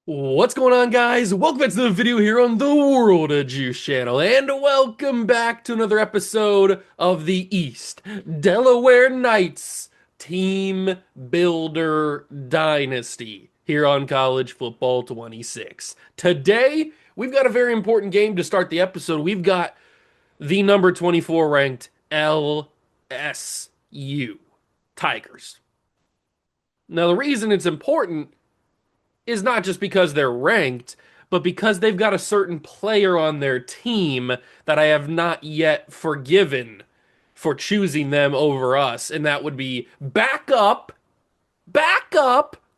What's going on, guys? Welcome back to the video here on the World of Juice channel, and welcome back to another episode of the East Delaware Knights Team Builder Dynasty here on College Football 26. Today, we've got a very important game to start the episode. We've got the number 24 ranked LSU Tigers. Now, the reason it's important is not just because they're ranked, but because they've got a certain player on their team that I have not yet forgiven for choosing them over us, and that would be backup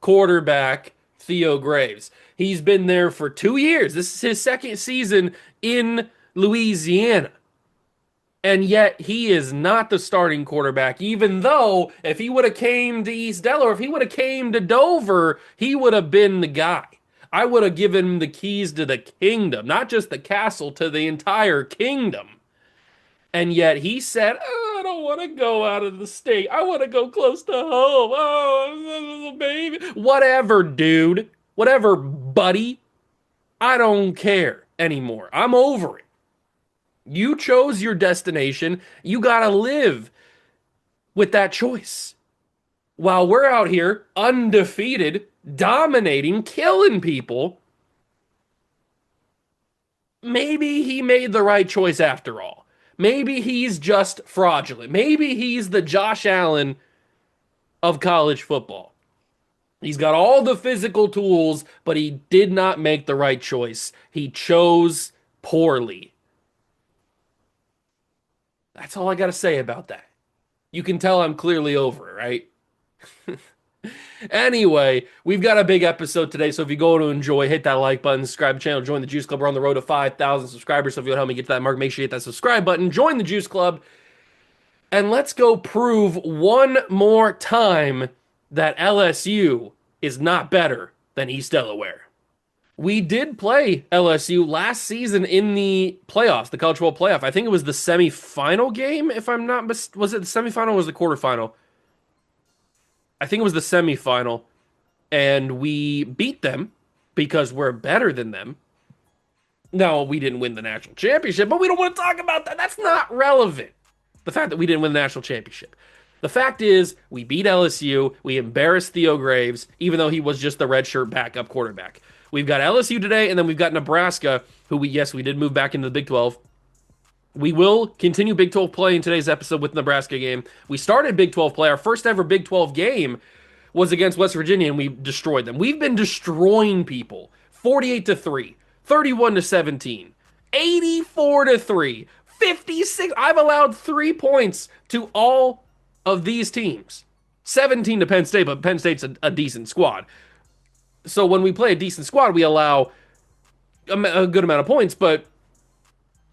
quarterback Theo Graves. He's been there for 2 years. This is his second season in Louisiana. And yet he is not the starting quarterback, even though if he would have came to East Delaware, if he would have came to Dover, he would have been the guy. I would have given him the keys to the kingdom, not just the castle, to the entire kingdom. And yet he said, "Oh, I don't want to go out of the state. I want to go close to home. Oh, baby. Whatever, dude. Whatever, buddy. I don't care anymore. I'm over it. You chose your destination. You got to live with that choice. While we're out here undefeated, dominating, killing people, maybe he made the right choice after all. Maybe he's just fraudulent. Maybe he's the Josh Allen of college football. He's got all the physical tools, but he did not make the right choice. He chose poorly. That's all I got to say about that. You can tell I'm clearly over it, right? Anyway, we've got a big episode today, so if you go to enjoy, hit that like button, subscribe to the channel, join the Juice Club. We're on the road to 5,000 subscribers, so if you'll help me get to that mark, make sure you hit that subscribe button, join the Juice Club, and let's go prove one more time that LSU is not better than East Delaware. We did play LSU last season in the playoffs, the college football playoff. I think it was the semifinal game, if I'm not was it the semifinal or was it the quarterfinal? I think it was the semifinal, and we beat them because we're better than them. No, we didn't win the national championship, but we don't want to talk about that. That's not relevant. The fact that we didn't win the national championship. The fact is, we beat LSU. We embarrassed Theo Graves, even though he was just the redshirt backup quarterback. We've got LSU today, and then we've got Nebraska, who we did move back into the Big 12. We will continue Big 12 play in today's episode with the Nebraska game. We started Big 12 play. Our first ever Big 12 game was against West Virginia, and we destroyed them. We've been destroying people. 48-3, 31-17, 84-3, 56. I've allowed 3 points to all of these teams. 17 to Penn State, but Penn State's a decent squad. So when we play a decent squad, we allow a good amount of points, but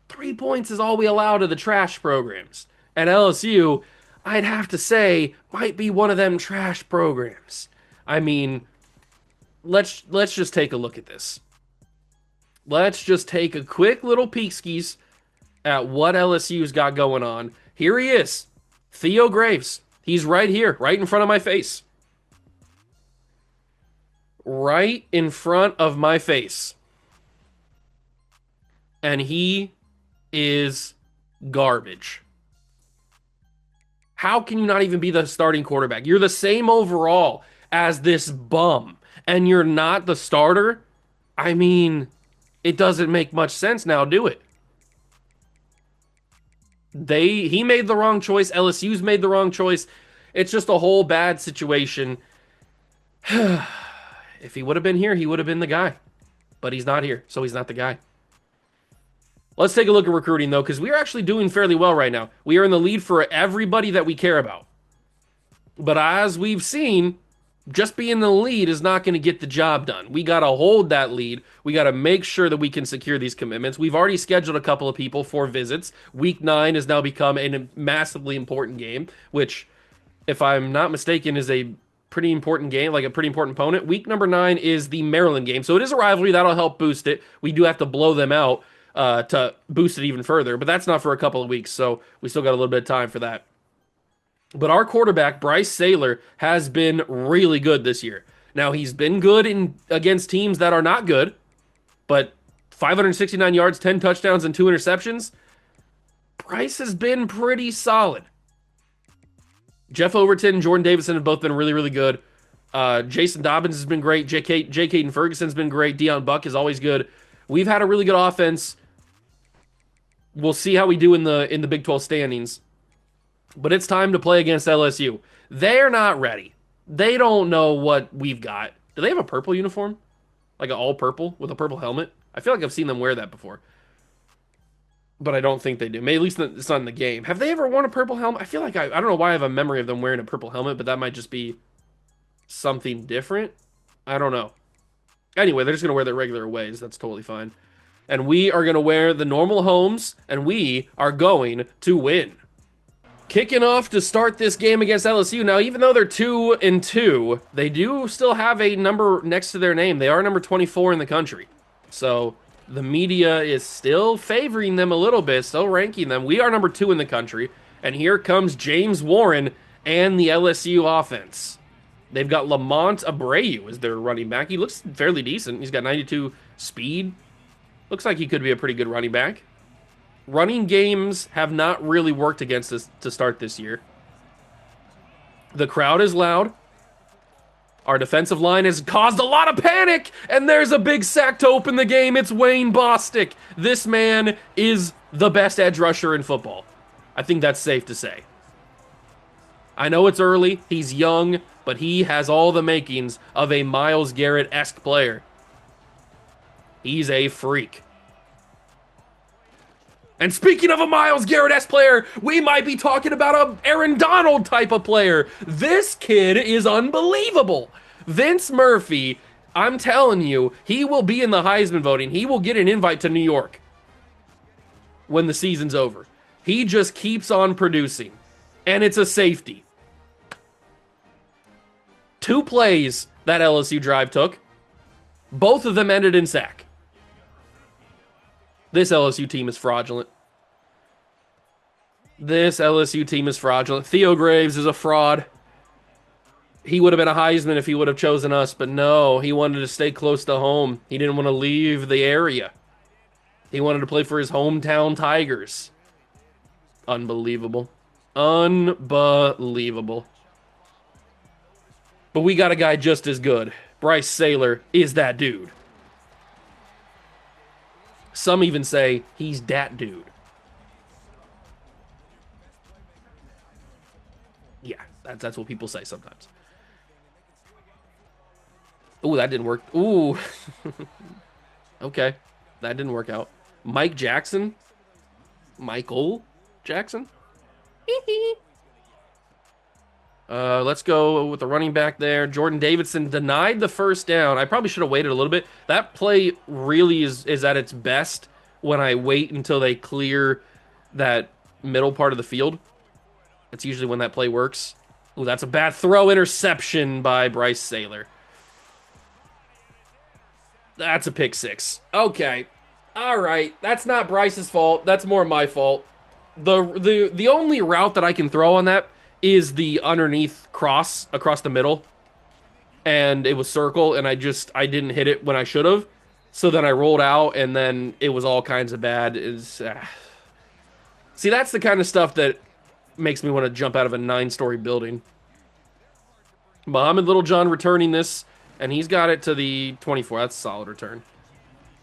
3 points is all we allow to the trash programs. And LSU, I'd have to say, might be one of them trash programs. I mean, let's just take a look at this. Let's just take a quick little peek skis at what LSU's got going on. Here he is, Theo Graves. He's right here, right in front of my face. Right in front of my face. And he is garbage. How can you not even be the starting quarterback? You're the same overall as this bum, and you're not the starter? I mean, it doesn't make much sense now, do it? He made the wrong choice. LSU's made the wrong choice. It's just a whole bad situation. If he would have been here, he would have been the guy. But he's not here, so he's not the guy. Let's take a look at recruiting, though, because we're actually doing fairly well right now. We are in the lead for everybody that we care about. But as we've seen, just being in the lead is not going to get the job done. We got to hold that lead. We got to make sure that we can secure these commitments. We've already scheduled a couple of people for visits. Week 9 has now become a massively important game, which, if I'm not mistaken, is a pretty important game, like a pretty important opponent. Week number 9 is the Maryland game, so it is a rivalry. That'll help boost it. We do have to blow them out to boost it even further, but that's not for a couple of weeks, so we still got a little bit of time for that. But our quarterback, Bryce Saylor, has been really good this year. Now, he's been good in against teams that are not good, but 569 yards, 10 touchdowns, and 2 interceptions. Bryce has been pretty solid. Jeff Overton and Jordan Davidson have both been really, really good. Jason Dobbins has been great. J. Caden Ferguson's been great. Deion Buck is always good. We've had a really good offense. We'll see how we do in the Big 12 standings. But it's time to play against LSU. They're not ready. They don't know what we've got. Do they have a purple uniform? Like an all purple with a purple helmet? I feel like I've seen them wear that before. But I don't think they do. Maybe at least it's not in the game. Have they ever worn a purple helmet? I feel like I don't know why I have a memory of them wearing a purple helmet, but that might just be something different. I don't know. Anyway, they're just going to wear their regular ways. That's totally fine. And we are going to wear the normal homes, and we are going to win. Kicking off to start this game against LSU. Now, even though they're 2-2, they do still have a number next to their name. They are number 24 in the country. So the media is still favoring them a little bit, still ranking them. We are number 2 in the country. And here comes James Warren and the LSU offense. They've got Lamont Abreu as their running back. He looks fairly decent. He's got 92 speed. Looks like he could be a pretty good running back. Running games have not really worked against us to start this year. The crowd is loud. Our defensive line has caused a lot of panic, and there's a big sack to open the game. It's Wayne Bostic. This man is the best edge rusher in football. I think that's safe to say. I know it's early. He's young, but he has all the makings of a Myles Garrett-esque player. He's a freak. And speaking of a Myles Garrett-esque player, we might be talking about a Aaron Donald type of player. This kid is unbelievable. Vince Murphy, I'm telling you, he will be in the Heisman voting. He will get an invite to New York when the season's over. He just keeps on producing. And it's a safety. 2 plays that LSU drive took. Both of them ended in sack. This LSU team is fraudulent. This LSU team is fraudulent. Theo Graves is a fraud. He would have been a Heisman if he would have chosen us, but no, he wanted to stay close to home. He didn't want to leave the area. He wanted to play for his hometown Tigers. Unbelievable. Unbelievable. But we got a guy just as good. Bryce Saylor is that dude. Some even say he's that dude. Yeah, that's what people say sometimes. Ooh, that didn't work. Ooh. Okay, that didn't work out. Mike Jackson? Michael Jackson? Let's go with the running back there. Jordan Davidson denied the first down. I probably should have waited a little bit. That play really is at its best when I wait until they clear that middle part of the field. That's usually when that play works. Ooh, that's a bad throw. Interception by Bryce Saylor. That's a pick 6. Okay. All right. That's not Bryce's fault. That's more my fault. The only route that I can throw on that is the underneath cross across the middle. And it was circle, and I didn't hit it when I should have. So then I rolled out, and then it was all kinds of bad. See, that's the kind of stuff that makes me want to jump out of a 9-story building. Muhammad Littlejohn returning this, and he's got it to the 24. That's a solid return.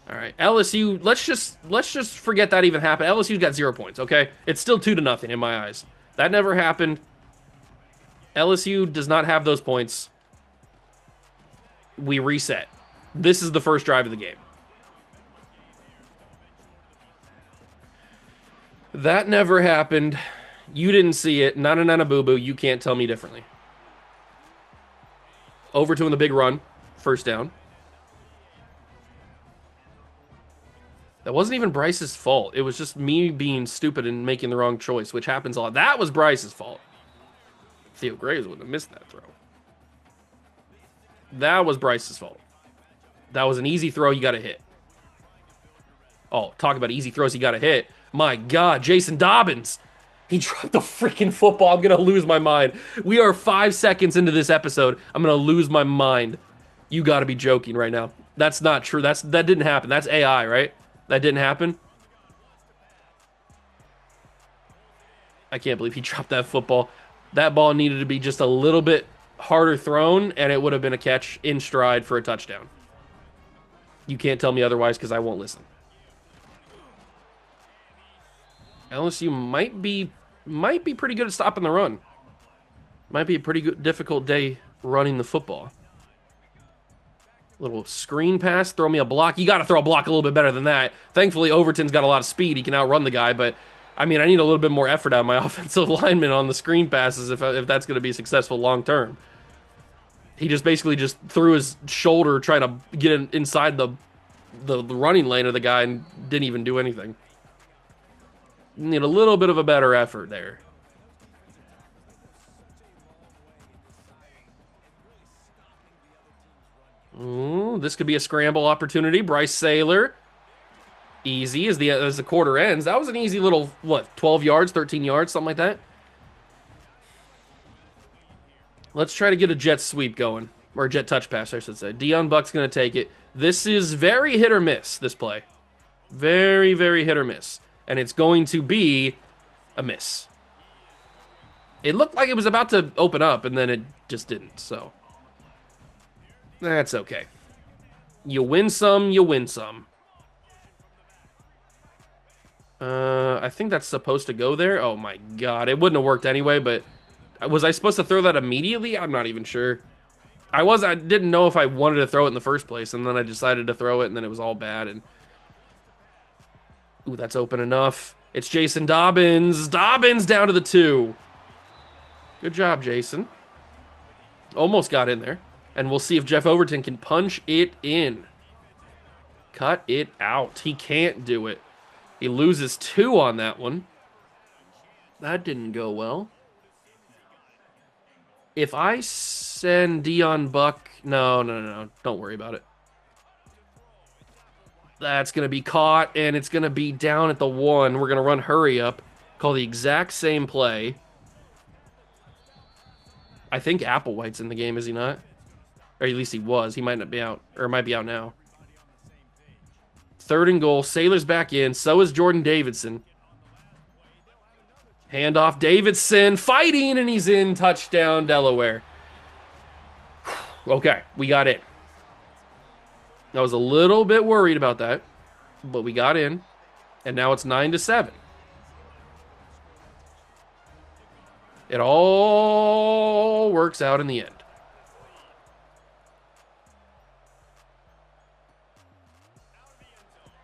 All right, LSU, let's just forget that even happened. LSU's got 0 points, okay? It's still 2-0 in my eyes. That never happened. LSU does not have those points. We reset. This is the first drive of the game. That never happened. You didn't see it. Nana boo boo. You can't tell me differently. Overton in the big run. First down. That wasn't even Bryce's fault. It was just me being stupid and making the wrong choice, which happens a lot. That was Bryce's fault. Theo Graves wouldn't have missed that throw. That was Bryce's fault. That was an easy throw you got to hit. Oh, talk about easy throws you got to hit. My God, Jason Dobbins. He dropped the freaking football. I'm going to lose my mind. We are 5 seconds into this episode. I'm going to lose my mind. You got to be joking right now. That's not true. That didn't happen. That's AI, right? That didn't happen. I can't believe he dropped that football. That ball needed to be just a little bit harder thrown, and it would have been a catch in stride for a touchdown. You can't tell me otherwise because I won't listen. LSU might be pretty good at stopping the run. Might be a pretty good, difficult day running the football. Little screen pass, throw me a block. You got to throw a block a little bit better than that. Thankfully, Overton's got a lot of speed. He can outrun the guy, but I mean, I need a little bit more effort out of my offensive lineman on the screen passes if that's going to be successful long term. He just basically just threw his shoulder trying to get inside the running lane of the guy and didn't even do anything. Need a little bit of a better effort there. Ooh, this could be a scramble opportunity. Bryce Saylor. Easy as the quarter ends. That was an easy little, what, 12 yards, 13 yards, something like that. Let's try to get a jet sweep going. Or a jet touch pass, I should say. Deion Buck's going to take it. This is very hit or miss, this play. Very, very hit or miss. And it's going to be a miss. It looked like it was about to open up, and then it just didn't, so. That's okay. You win some, you win some. I think that's supposed to go there. Oh my god, it wouldn't have worked anyway, but was I supposed to throw that immediately? I'm not even sure. I didn't know if I wanted to throw it in the first place, and then I decided to throw it, and then it was all bad. And ooh, that's open enough. It's Jason Dobbins. Dobbins down to the 2. Good job, Jason. Almost got in there. And we'll see if Jeff Overton can punch it in. Cut it out. He can't do it. He loses 2 on that one. That didn't go well. If I send Deion Buck... No. Don't worry about it. That's going to be caught, and it's going to be down at the 1. We're going to run hurry up. Call the exact same play. I think Applewhite's in the game, is he not? Or at least he was. He might not be out. Or might be out now. 3rd and goal. Sailor's back in. So is Jordan Davidson. Handoff. Davidson fighting, and he's in. Touchdown, Delaware. Okay, we got in. I was a little bit worried about that, but we got in. And now it's 9-7. It all works out in the end.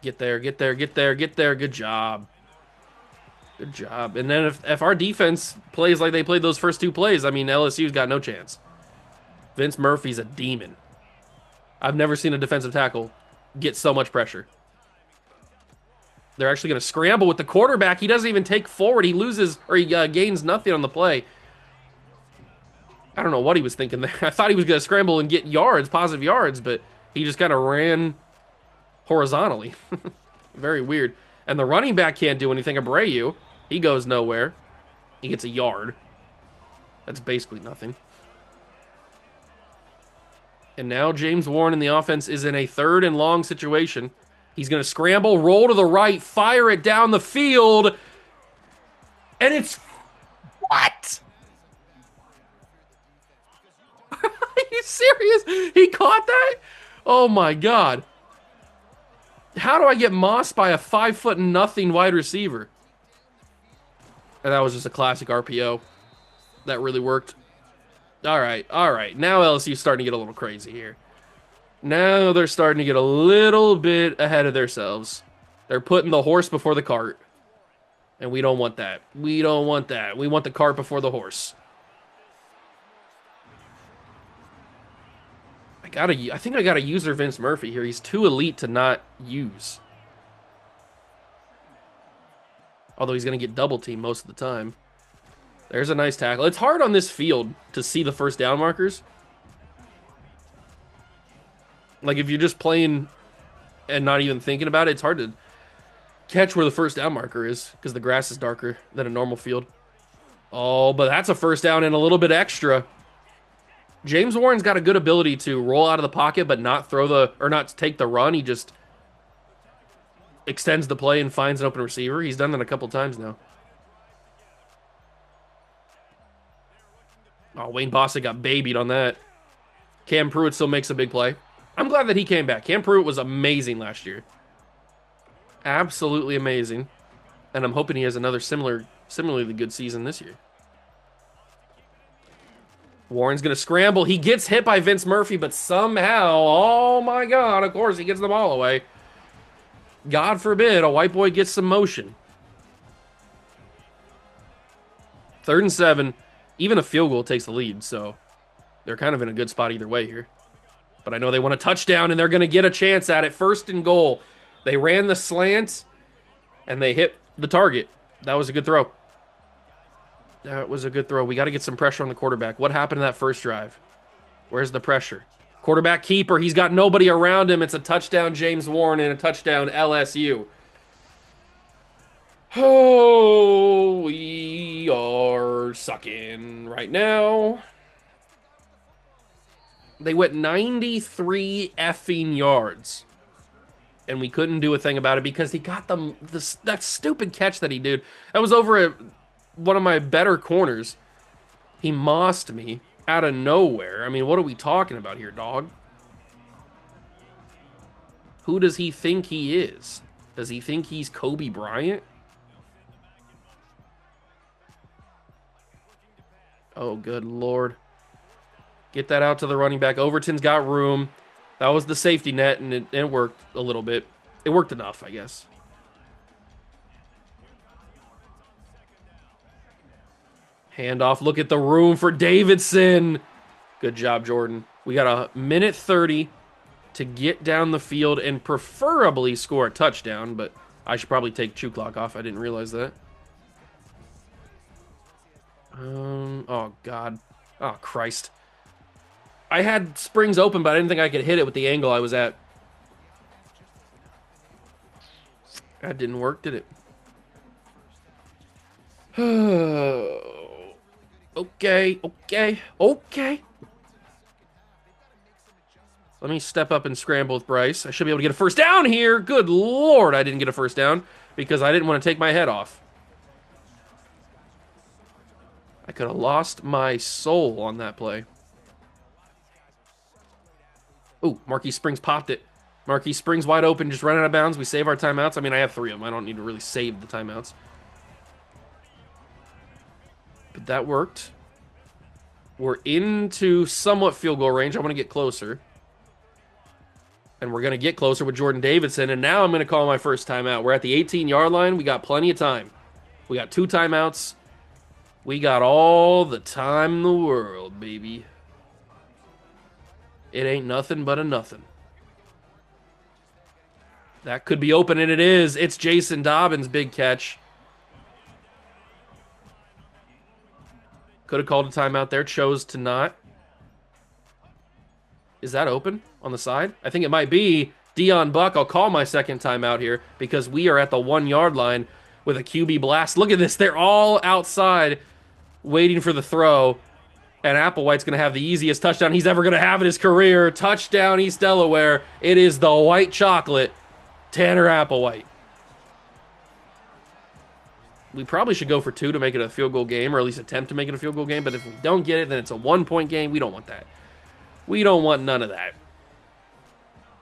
Get there, get there, get there, get there. Good job. Good job. And then if our defense plays like they played those first 2 plays, I mean, LSU's got no chance. Vince Murphy's a demon. I've never seen a defensive tackle get so much pressure. They're actually going to scramble with the quarterback. He doesn't even take forward. He loses, or he gains nothing on the play. I don't know what he was thinking there. I thought he was going to scramble and get yards, positive yards, but he just kind of ran horizontally. Very weird. And the running back can't do anything. Abreu, he goes nowhere. He gets a yard. That's basically nothing. And now James Warren in the offense is in a 3rd and long situation. He's going to scramble, roll to the right, fire it down the field. And it's... What? Are you serious? He caught that? Oh my god. How do I get mossed by a 5'0" wide receiver? And that was just a classic RPO. That really worked. All right. Now LSU's starting to get a little crazy here. Now they're starting to get a little bit ahead of themselves. They're putting the horse before the cart. And we don't want that. We don't want that. We want the cart before the horse. I think I gotta use their Vince Murphy here. He's too elite to not use. Although he's gonna get double teamed most of the time. There's a nice tackle. It's hard on this field to see the first down markers. Like, if you're just playing and not even thinking about it, it's hard to catch where the first down marker is because the grass is darker than a normal field. Oh, but that's a first down and a little bit extra. James Warren's got a good ability to roll out of the pocket, but not throw the, or not take the run. He just extends the play and finds an open receiver. He's done that a couple times now. Oh, Wayne Bostic got babied on that. Cam Pruitt still makes a big play. I'm glad that he came back. Cam Pruitt was amazing last year. Absolutely amazing. And I'm hoping he has another similarly good season this year. Warren's going to scramble. He gets hit by Vince Murphy, but somehow, oh my God, of course, he gets the ball away. God forbid a white boy gets some motion. 3rd and 7. Even a field goal takes the lead, so they're kind of in a good spot either way here. But I know they want a touchdown, and they're going to get a chance at it. 1st and goal. They ran the slant, and they hit the target. That was a good throw. That was a good throw. We got to get some pressure on the quarterback. What happened in that first drive? Where's the pressure? Quarterback keeper. He's got nobody around him. It's a touchdown James Warren and a touchdown LSU. Oh, we are sucking right now. They went 93 effing yards. And we couldn't do a thing about it because he got that stupid catch that he did. That was over at one of my better corners. He mossed me out of nowhere. I mean, what are we talking about here, dog? Who does he think he is? Does he think he's Kobe Bryant? Oh, good Lord. Get that out to the running back. Overton's got room. That was the safety net, and it worked a little bit. It worked enough, I guess. Handoff. Look at the room for Davidson. Good job, Jordan. We got 1:30 to get down the field and preferably score a touchdown, but I should probably take chew clock off. I didn't realize that. Oh, God. Oh, Christ. I had springs open, but I didn't think I could hit it with the angle I was at. That didn't work, did it? Okay. Let me step up and scramble with Bryce. I should be able to get a first down here. Good Lord, I didn't get a first down because I didn't want to take my head off. I could have lost my soul on that play. Ooh, Marquise Springs popped it. Marquise Springs wide open, just running out of bounds. We save our timeouts. I mean, I have 3 of them. I don't need to really save the timeouts. But that worked. We're into somewhat field goal range. I want to get closer. And we're going to get closer with Jordan Davidson. And now I'm going to call my first timeout. We're at the 18-yard line. We got plenty of time. We got 2 timeouts. We got all the time in the world, baby. It ain't nothing but a nothing. That could be open, and it is. It's Jason Dobbins' big catch. Could have called a timeout there. Chose to not. Is that open on the side? I think it might be. Dion Buck, I'll call my second timeout here because we are at the 1-yard line with a QB blast. Look at this. They're all outside waiting for the throw. And Applewhite's going to have the easiest touchdown he's ever going to have in his career. Touchdown, East Delaware. It is the white chocolate, Tanner Applewhite. We probably should go for 2 to make it a field goal game, or at least attempt to make it a field goal game. But if we don't get it, then it's a 1-point game. We don't want that. We don't want none of that.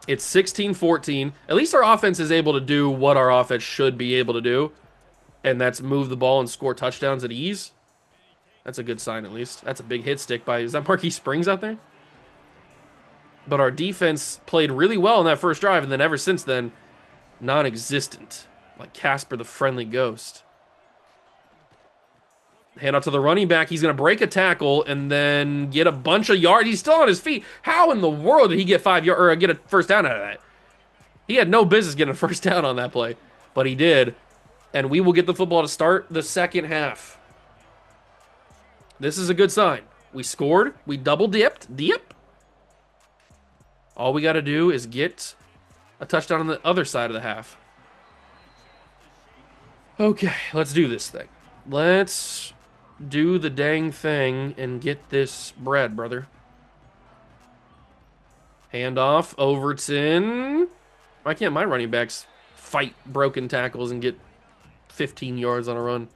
It's 16-14. At least our offense is able to do what our offense should be able to do, and that's move the ball and score touchdowns at ease. That's a good sign, at least. That's a big hit stick by... Is that Marquise Springs out there? But our defense played really well in that first drive, and then ever since then, non-existent. Like Casper the Friendly Ghost. Hand out to the running back. He's going to break a tackle and then get a bunch of yards. He's still on his feet. How in the world did he get 5 yards or get a first down out of that? He had no business getting a first down on that play, but he did. And we will get the football to start the second half. This is a good sign. We scored. We double dipped. Dip. All we got to do is get a touchdown on the other side of the half. Okay, let's do this thing. Let's do the dang thing and get this bread, brother. Handoff, Overton. Why can't my running backs fight broken tackles and get 15 yards on a run?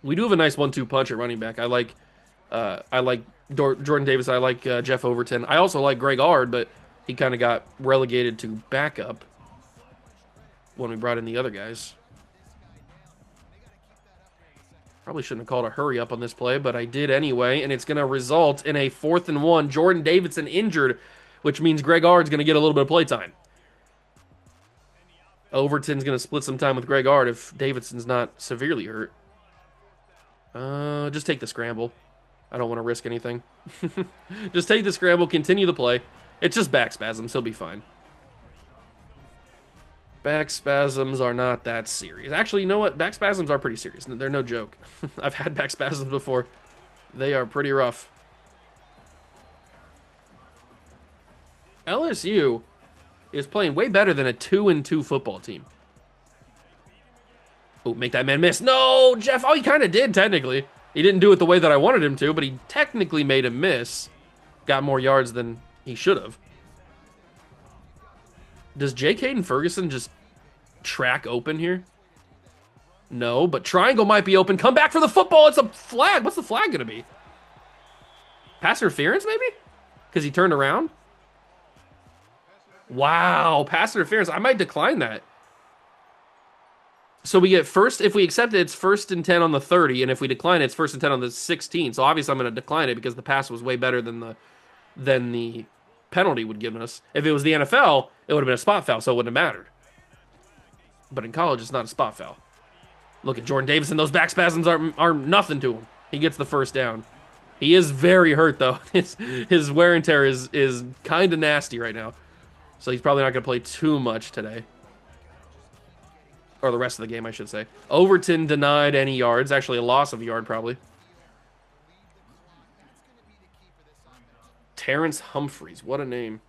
We do have a nice 1-2 punch at running back. I like Jordan Davis. I like Jeff Overton. I also like Greg Ard, but he kind of got relegated to backup when we brought in the other guys. Probably shouldn't have called a hurry up on this play, but I did anyway, and it's going to result in a 4th and 1. Jordan Davidson injured, which means Greg Ard's going to get a little bit of play time. Overton's going to split some time with Greg Ard if Davidson's not severely hurt. Just take the scramble. I don't want to risk anything. Just take the scramble, continue the play. It's just back spasms. He'll be fine. Back spasms are not that serious. Actually, you know what? Back spasms are pretty serious. They're no joke. I've had back spasms before. They are pretty rough. LSU is playing way better than a 2-2 football team. Oh, make that man miss. No, Jeff. Oh, he kind of did, technically. He didn't do it the way that I wanted him to, but he technically made him miss. Got more yards than he should have. Does J. Caden Ferguson just track open here? No, but triangle might be open. Come back for the football. It's a flag. What's the flag going to be? Pass interference, maybe? Because he turned around? Wow, pass interference. I might decline that. So we get first, if we accept it, it's 1st and 10 on the 30, and if we decline it, it's 1st and 10 on the 16. So obviously I'm going to decline it because the pass was way better than the penalty would give us. If it was the NFL, it would have been a spot foul, so it wouldn't have mattered. But in college, it's not a spot foul. Look at Jordan Davis, and those back spasms are nothing to him. He gets the first down. He is very hurt, though. His wear and tear is kind of nasty right now. So he's probably not going to play too much today. Or the rest of the game, I should say. Overton denied any yards. Actually, a loss of a yard, probably. Terrence Humphreys. What a name.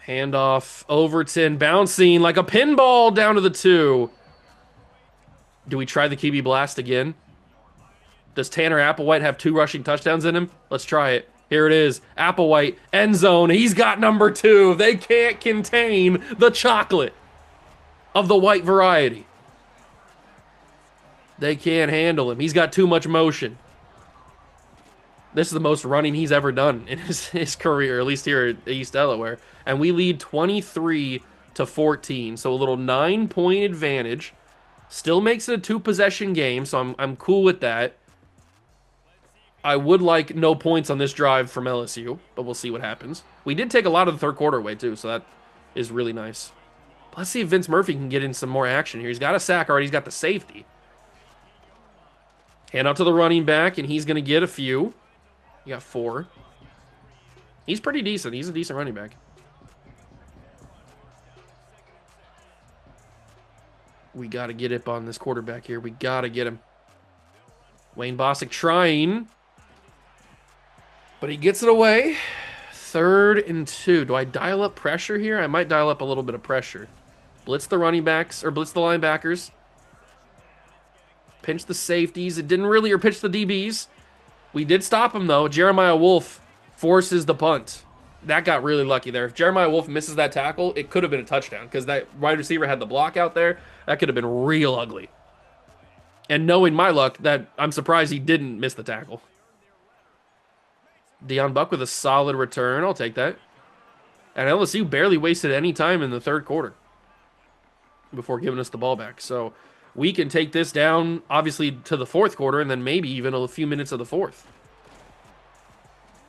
Handoff. Overton bouncing like a pinball down to the 2. Do we try the QB blast again? Does Tanner Applewhite have 2 rushing touchdowns in him? Let's try it. Here it is. Applewhite, end zone. He's got number 2. They can't contain the chocolate of the white variety. They can't handle him. He's got too much motion. This is the most running he's ever done in his career, at least here at East Delaware. And we lead 23-14. So a little 9-point advantage. Still makes it a 2-possession game, so I'm cool with that. I would like no points on this drive from LSU, but we'll see what happens. We did take a lot of the third quarter away, too, so that is really nice. Let's see if Vince Murphy can get in some more action here. He's got a sack already. He's got the safety. Hand out to the running back, and he's going to get a few. He got 4. He's pretty decent. He's a decent running back. We got to get up on this quarterback here. We got to get him. Wayne Bostic trying. But he gets it away. 3rd and 2. Do I dial up pressure here? I might dial up a little bit of pressure. Blitz the running backs, or blitz the linebackers. Pinch the safeties. It didn't really, or pitch the DBs. We did stop him, though. Jeremiah Wolf forces the punt. That got really lucky there. If Jeremiah Wolf misses that tackle, it could have been a touchdown because that wide receiver had the block out there. That could have been real ugly. And knowing my luck, that I'm surprised he didn't miss the tackle. Deion Buck with a solid return. I'll take that. And LSU barely wasted any time in the third quarter before giving us the ball back. So we can take this down, obviously, to the fourth quarter and then maybe even a few minutes of the fourth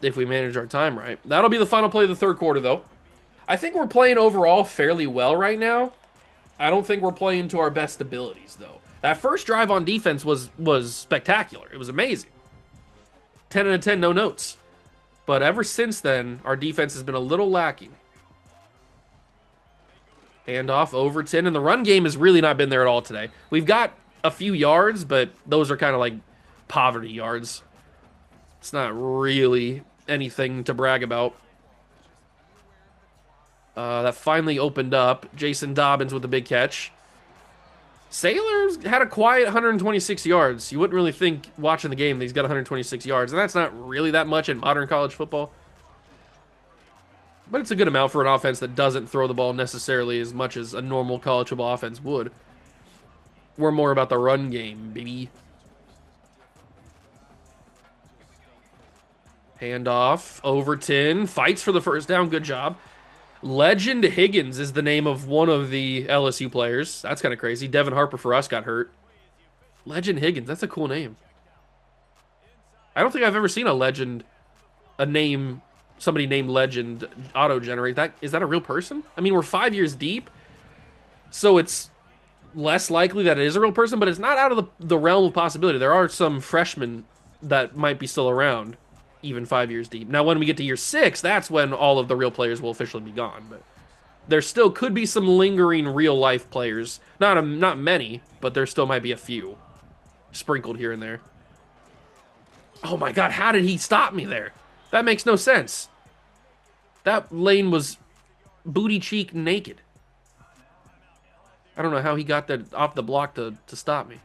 if we manage our time right. That'll be the final play of the third quarter, though. I think we're playing overall fairly well right now. I don't think we're playing to our best abilities, though. That first drive on defense was spectacular. It was amazing. 10 out of 10, no notes. But ever since then, our defense has been a little lacking. Handoff, Overton, and the run game has really not been there at all today. We've got a few yards, but those are kind of like poverty yards. It's not really anything to brag about. That finally opened up. Jason Dobbins with a big catch. Sailor's had a quiet 126 yards. You wouldn't really think watching the game that he's got 126 yards, and that's not really that much in modern college football. But it's a good amount for an offense that doesn't throw the ball necessarily as much as a normal college football offense would. We're more about the run game, baby. Handoff. Overton fights for the first down. Good job. Legend Higgins is the name of one of the LSU players. That's kind of crazy. Devin Harper for us got hurt. Legend Higgins. That's a cool name. I don't think I've ever seen a name, somebody named Legend auto-generate. Is that a real person? I mean, we're 5 years deep, so it's less likely that it is a real person, but it's not out of the realm of possibility. There are some freshmen that might be still around, even 5 years deep. Now, when we get to year 6, that's when all of the real players will officially be gone, but there still could be some lingering real-life players. Not many, but there still might be a few sprinkled here and there. Oh my god, how did he stop me there? That makes no sense. That lane was booty cheek naked. I don't know how he got that off the block to stop me.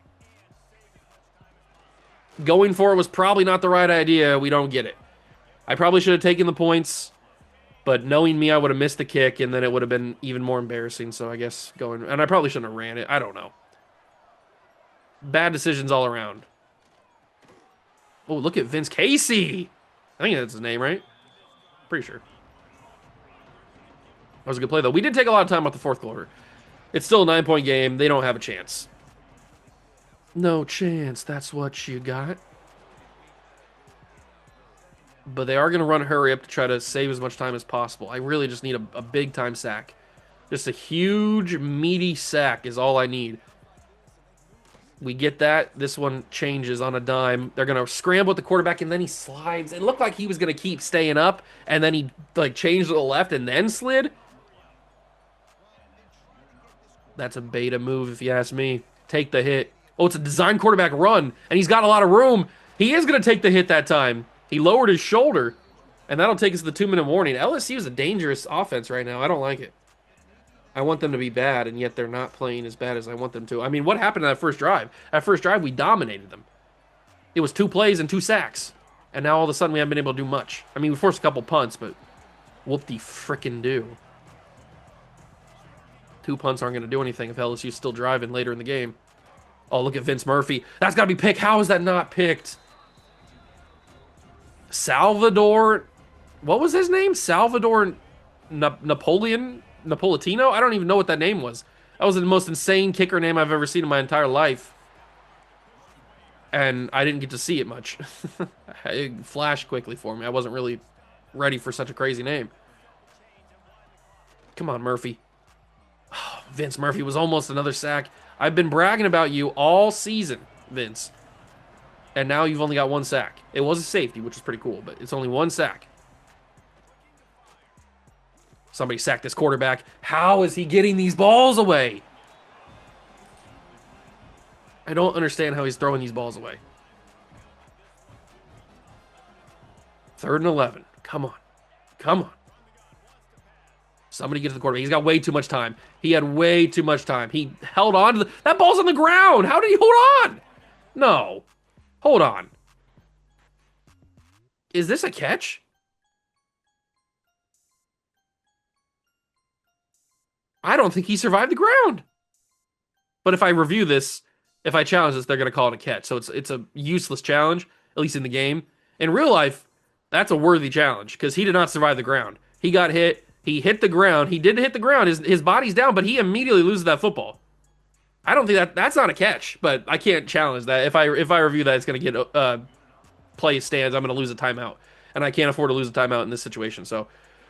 Going for it was probably not the right idea. We don't get it. I probably should have taken the points, but knowing me, I would have missed the kick, and then it would have been even more embarrassing, so I guess going... And I probably shouldn't have ran it. I don't know. Bad decisions all around. Oh, look at Vince Casey. I think that's his name, right? Pretty sure. That was a good play, though. We did take a lot of time off the fourth quarter. It's still a 9-point game. They don't have a chance. No chance. That's what you got. But they are going to run hurry up to try to save as much time as possible. I really just need a big-time sack. Just a huge, meaty sack is all I need. We get that. This one changes on a dime. They're going to scramble with the quarterback, and then he slides. It looked like he was going to keep staying up, and then he changed to the left and then slid. That's a beta move, if you ask me. Take the hit. Oh, it's a design quarterback run, and he's got a lot of room. He is going to take the hit that time. He lowered his shoulder, and that'll take us to the 2-minute warning. LSU is a dangerous offense right now. I don't like it. I want them to be bad, and yet they're not playing as bad as I want them to. I mean, what happened in that first drive? That first drive, we dominated them. It was 2 plays and 2 sacks, and now all of a sudden we haven't been able to do much. I mean, we forced a couple punts, but whoop-de-frickin-do. 2 punts aren't going to do anything if LSU's still driving later in the game. Oh, look at Vince Murphy. That's got to be picked. How is that not picked? Salvador... What was his name? Salvador Napolitano? I don't even know what that name was. That was the most insane kicker name I've ever seen in my entire life. And I didn't get to see it much. It flashed quickly for me. I wasn't really ready for such a crazy name. Come on, Murphy. Oh, Vince Murphy was almost another sack. I've been bragging about you all season, Vince. And now you've only got 1 sack. It was a safety, which is pretty cool, but it's only 1 sack. Somebody sacked this quarterback. How is he getting these balls away? I don't understand how he's throwing these balls away. 3rd and 11. Come on. Come on. Somebody get to the quarterback. He's got way too much time. He had way too much time. He held on to that ball's on the ground. How did he hold on? No. Hold on. Is this a catch? I don't think he survived the ground. But if I review this, if I challenge this, they're going to call it a catch. So it's a useless challenge, at least in the game. In real life, that's a worthy challenge because he did not survive the ground. He got hit. He hit the ground. He did hit the ground. His body's down, but he immediately loses that football. I don't think that's not a catch, but I can't challenge that. If I review that, it's going to get play stands. I'm going to lose a timeout, and I can't afford to lose a timeout in this situation. So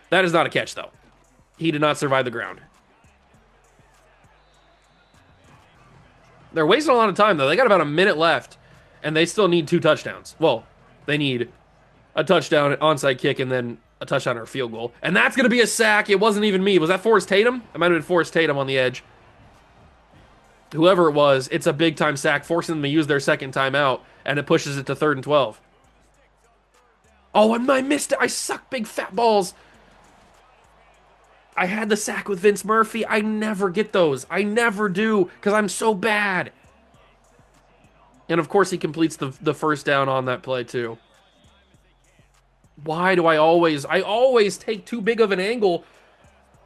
that is not a catch, though. He did not survive the ground. They're wasting a lot of time, though. They got about a minute left, and they still need 2 touchdowns. Well, they need a touchdown, an onside kick, and then a touchdown or a field goal. And that's going to be a sack. It wasn't even me. Was that Forrest Tatum? It might have been Forrest Tatum on the edge. Whoever it was, it's a big-time sack, forcing them to use their second timeout, and it pushes it to 3rd and 12. Oh, and I missed it. I suck big fat balls. I had the sack with Vince Murphy. I never get those. I never do because I'm so bad. And of course, he completes the first down on that play too. Why do I always take too big of an angle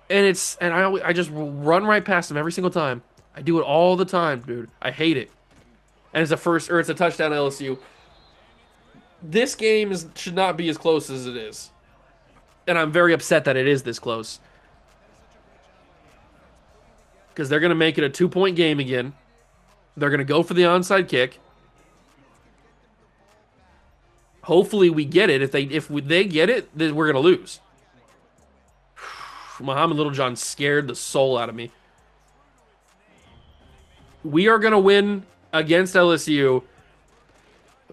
and I just run right past him every single time. I do it all the time, dude. I hate it. And it's a touchdown LSU. This game should not be as close as it is. And I'm very upset that it is this close. Because they're going to make it a 2-point game again. They're going to go for the onside kick. Hopefully we get it. If they get it, then we're going to lose. Muhammad Littlejohn scared the soul out of me. We are going to win against LSU,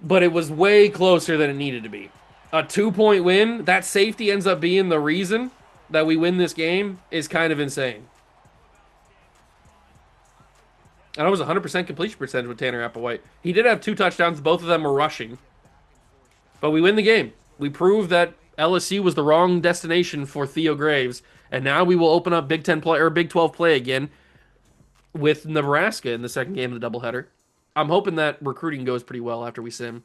but it was way closer than it needed to be. A 2-point win, that safety ends up being the reason that we win this game is kind of insane. And it was 100% completion percentage with Tanner Applewhite. He did have 2 touchdowns. Both of them were rushing. But we win the game. We proved that LSU was the wrong destination for Theo Graves. And now we will open up Big 10 play or Big 12 play again with Nebraska in the second game of the doubleheader. I'm hoping that recruiting goes pretty well after we sim.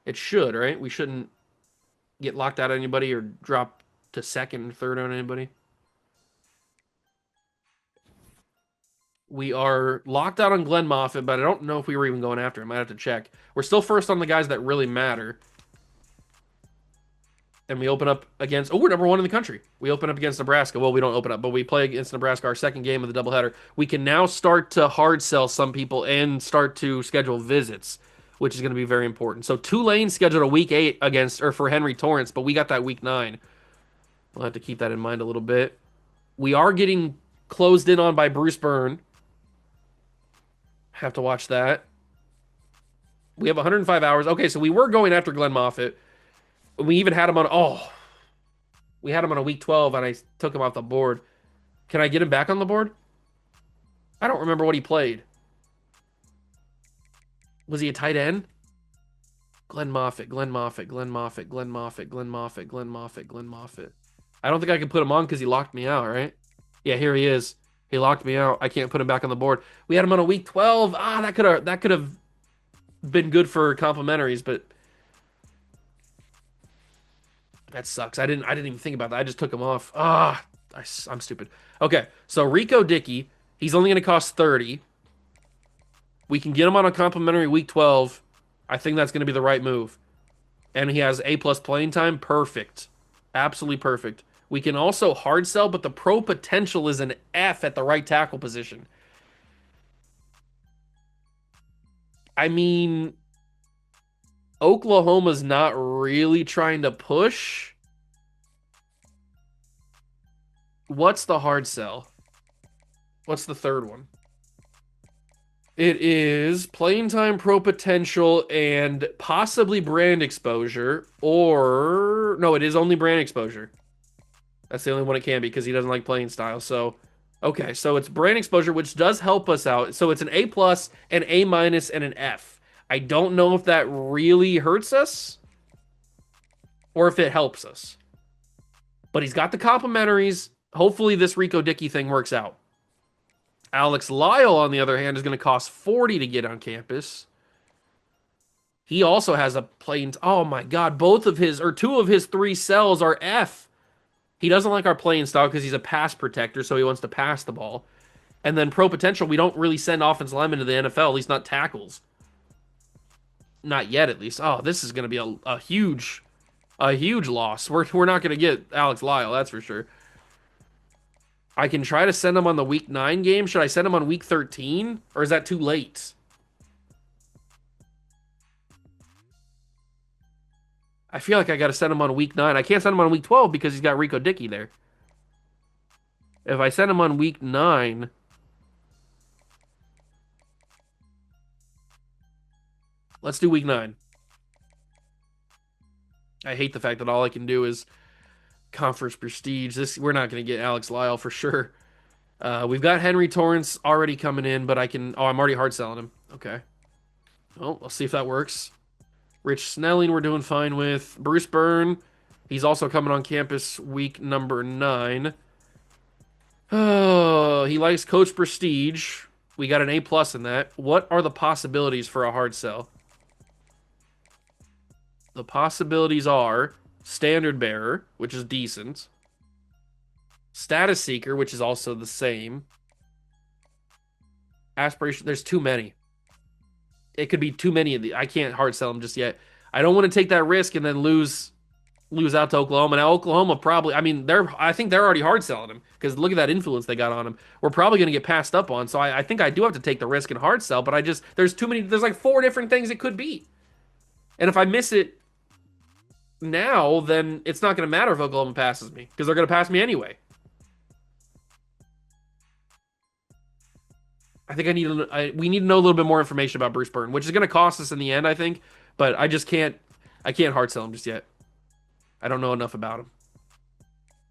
It should, right? We shouldn't get locked out on anybody or drop to second or third on anybody. We are locked out on Glenn Moffitt, but I don't know if we were even going after him. I have to check. We're still first on the guys that really matter. And we open up against... Oh, we're number 1 in the country. We open up against Nebraska. Well, we don't open up, but we play against Nebraska, our second game of the doubleheader. We can now start to hard sell some people and start to schedule visits, which is going to be very important. So Tulane scheduled a week 8 for Henry Torrance, but we got that week 9. We'll have to keep that in mind a little bit. We are getting closed in on by Bruce Byrne. Have to watch that. We have 105 hours. Okay, so we were going after Glenn Moffitt. We even had him on... Oh. We had him on a week 12, and I took him off the board. Can I get him back on the board? I don't remember what he played. Was he a tight end? Glenn Moffitt, Glenn Moffitt, Glenn Moffitt, Glenn Moffitt, Glenn Moffitt, Glenn Moffitt, Glenn Moffitt. I don't think I can put him on because he locked me out, right? Yeah, here he is. He locked me out. I can't put him back on the board. We had him on a week 12. That could have been good for complimentaries, but that sucks. I didn't even think about that. I just took him off. I'm stupid. Okay, so Rico Dickey, he's only going to cost 30. We can get him on a complimentary week 12. I think that's going to be the right move. And he has A+ playing time. Perfect. Absolutely perfect. We can also hard sell, but the pro potential is an F at the right tackle position. I mean, Oklahoma's not really trying to push. What's the hard sell? What's the third one? It is playing time, pro potential, and possibly brand exposure. Or, no, it is only brand exposure. That's the only one it can be because he doesn't like playing style. So, okay, so it's brand exposure, which does help us out. So it's an A+, an A-, and an F. I don't know if that really hurts us or if it helps us. But he's got the complimentaries. Hopefully this Rico Dickey thing works out. Alex Lyle, on the other hand, is going to cost 40 to get on campus. He also has a plain... Oh, my God. Two of his 3 cells are F. He doesn't like our playing style because he's a pass protector, so he wants to pass the ball. And then pro potential, we don't really send offense linemen to the NFL, at least not tackles. Not yet, at least. Oh, this is going to be a huge loss. We're not going to get Alex Lyle, that's for sure. I can try to send him on the week 9 game. Should I send him on week 13? Or is that too late? I feel like I got to send him on week 9. I can't send him on week 12 because he's got Rico Dickey there. If I send him on week 9... Let's do week 9. I hate the fact that all I can do is conference prestige. We're not going to get Alex Lyle for sure. We've got Henry Torrance already coming in, but I can... Oh, I'm already hard selling him. Okay. Well, let's see if that works. Rich Snelling we're doing fine with. Bruce Byrne, he's also coming on campus week number 9. Oh, he likes Coach Prestige. We got an A plus in that. What are the possibilities for a hard sell? The possibilities are Standard Bearer, which is decent. Status Seeker, which is also the same. Aspiration, there's too many. It could be too many of the. I can't hard sell them just yet. I don't want to take that risk and then lose out to Oklahoma. Now Oklahoma probably, I mean, I think they're already hard selling him because look at that influence they got on him. We're probably going to get passed up on. So I think I do have to take the risk and hard sell, but I just there's too many. There's like four different things it could be, and if I miss it now, then it's not going to matter if Oklahoma passes me because they're going to pass me anyway. I think we need to know a little bit more information about Bruce Burton, which is going to cost us in the end, I think. But I just can't. I can't hard sell him just yet. I don't know enough about him.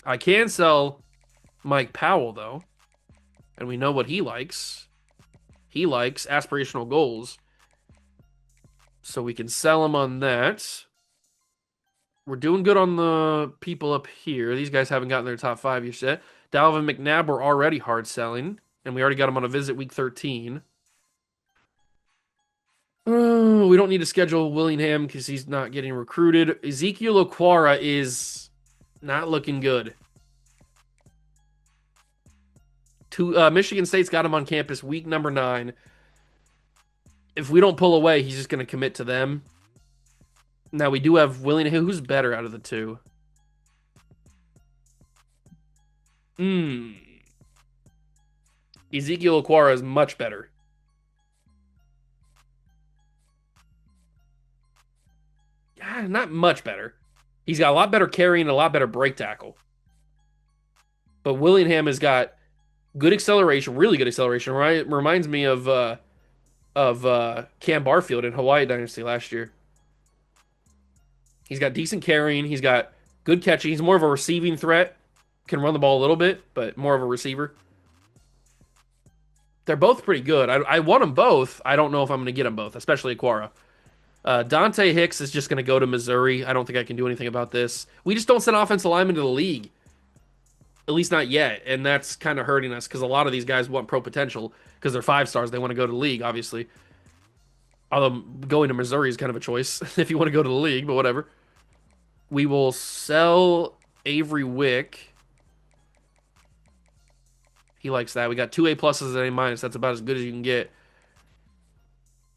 I can sell Mike Powell though, and we know what he likes. He likes aspirational goals, so we can sell him on that. We're doing good on the people up here. These guys haven't gotten their top 5 yet. Dalvin McNabb, we're already hard selling, and we already got him on a visit week 13. Oh, we don't need to schedule Willingham because he's not getting recruited. Ezekiel Aquara is not looking good. Michigan State's got him on campus week number 9. If we don't pull away, he's just going to commit to them. Now we do have Willingham. Who's better out of the two? Ezekiel Aquara is much better. Yeah, not much better. He's got a lot better carry and a lot better break tackle. But Willingham has got good acceleration, really good acceleration. Right, reminds me of Cam Barfield in Hawaii Dynasty last year. He's got decent carrying. He's got good catching. He's more of a receiving threat. Can run the ball a little bit, but more of a receiver. They're both pretty good. I want them both. I don't know if I'm going to get them both, especially Aquara. Dante Hicks is just going to go to Missouri. I don't think I can do anything about this. We just don't send offensive linemen to the league. At least not yet. And that's kind of hurting us because a lot of these guys want pro potential because they're 5 stars. They want to go to the league, obviously. Although going to Missouri is kind of a choice if you want to go to the league, but whatever. We will sell Avery Wick. He likes that. We got 2 A pluses and A minus. That's about as good as you can get.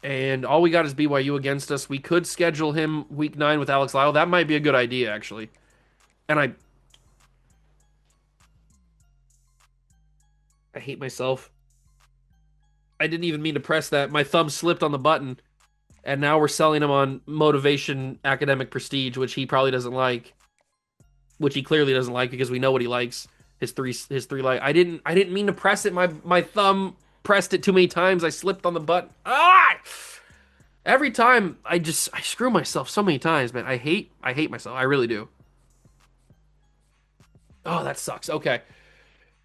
And all we got is BYU against us. We could schedule him week 9 with Alex Lyle. That might be a good idea, actually. And I hate myself. I didn't even mean to press that. My thumb slipped on the button. And now we're selling him on motivation academic prestige, which he probably doesn't like. Which he clearly doesn't like because we know what he likes. His three like I didn't mean to press it. My thumb pressed it too many times. I slipped on the button. Ah! Every time I screw myself so many times, man. I hate myself. I really do. Oh, that sucks. Okay.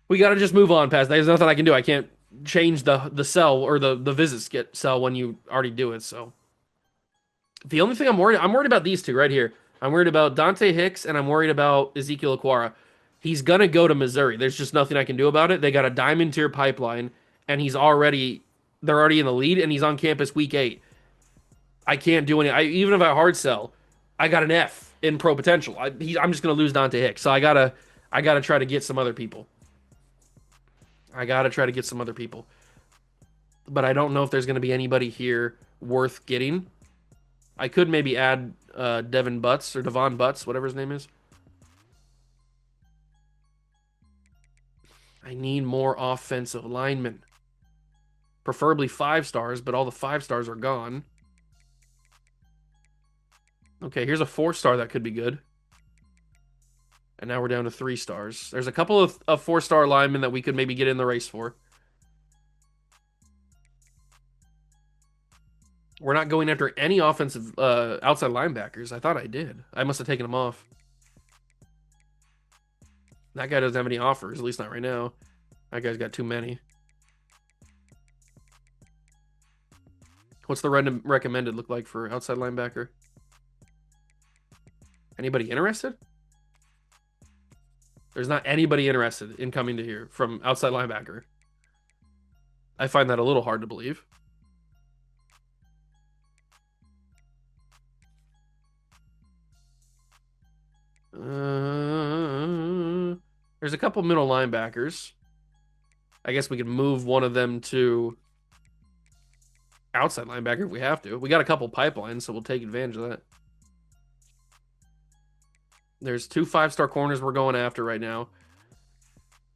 We got to just move on past that. There's nothing I can do. I can't change the cell or the visits get cell when you already do it. So the only thing I'm worried about these two right here. I'm worried about Dante Hicks and I'm worried about Ezekiel Aquara. He's gonna go to Missouri. There's just nothing I can do about it. They got a diamond tier pipeline, and they're already in the lead, and he's on campus week 8. I can't do even if I hard sell, I got an F in pro potential. I'm just gonna lose Dante Hicks. So I gotta try to get some other people. But I don't know if there's gonna be anybody here worth getting. I could maybe add Devon Butts, whatever his name is. I need more offensive linemen. Preferably 5 stars, but all the 5 stars are gone. Okay, here's a 4-star that could be good. And now we're down to 3 stars. There's a couple of 4-star linemen that we could maybe get in the race for. We're not going after any offensive outside linebackers. I thought I did. I must have taken them off. That guy doesn't have any offers, at least not right now. That guy's got too many. What's the recommended look like for outside linebacker? Anybody interested? There's not anybody interested in coming to here from outside linebacker. I find that a little hard to believe. There's a couple middle linebackers. I guess we could move one of them to outside linebacker if we have to. We got a couple pipelines, so we'll take advantage of that. There's 2 5-star corners we're going after right now.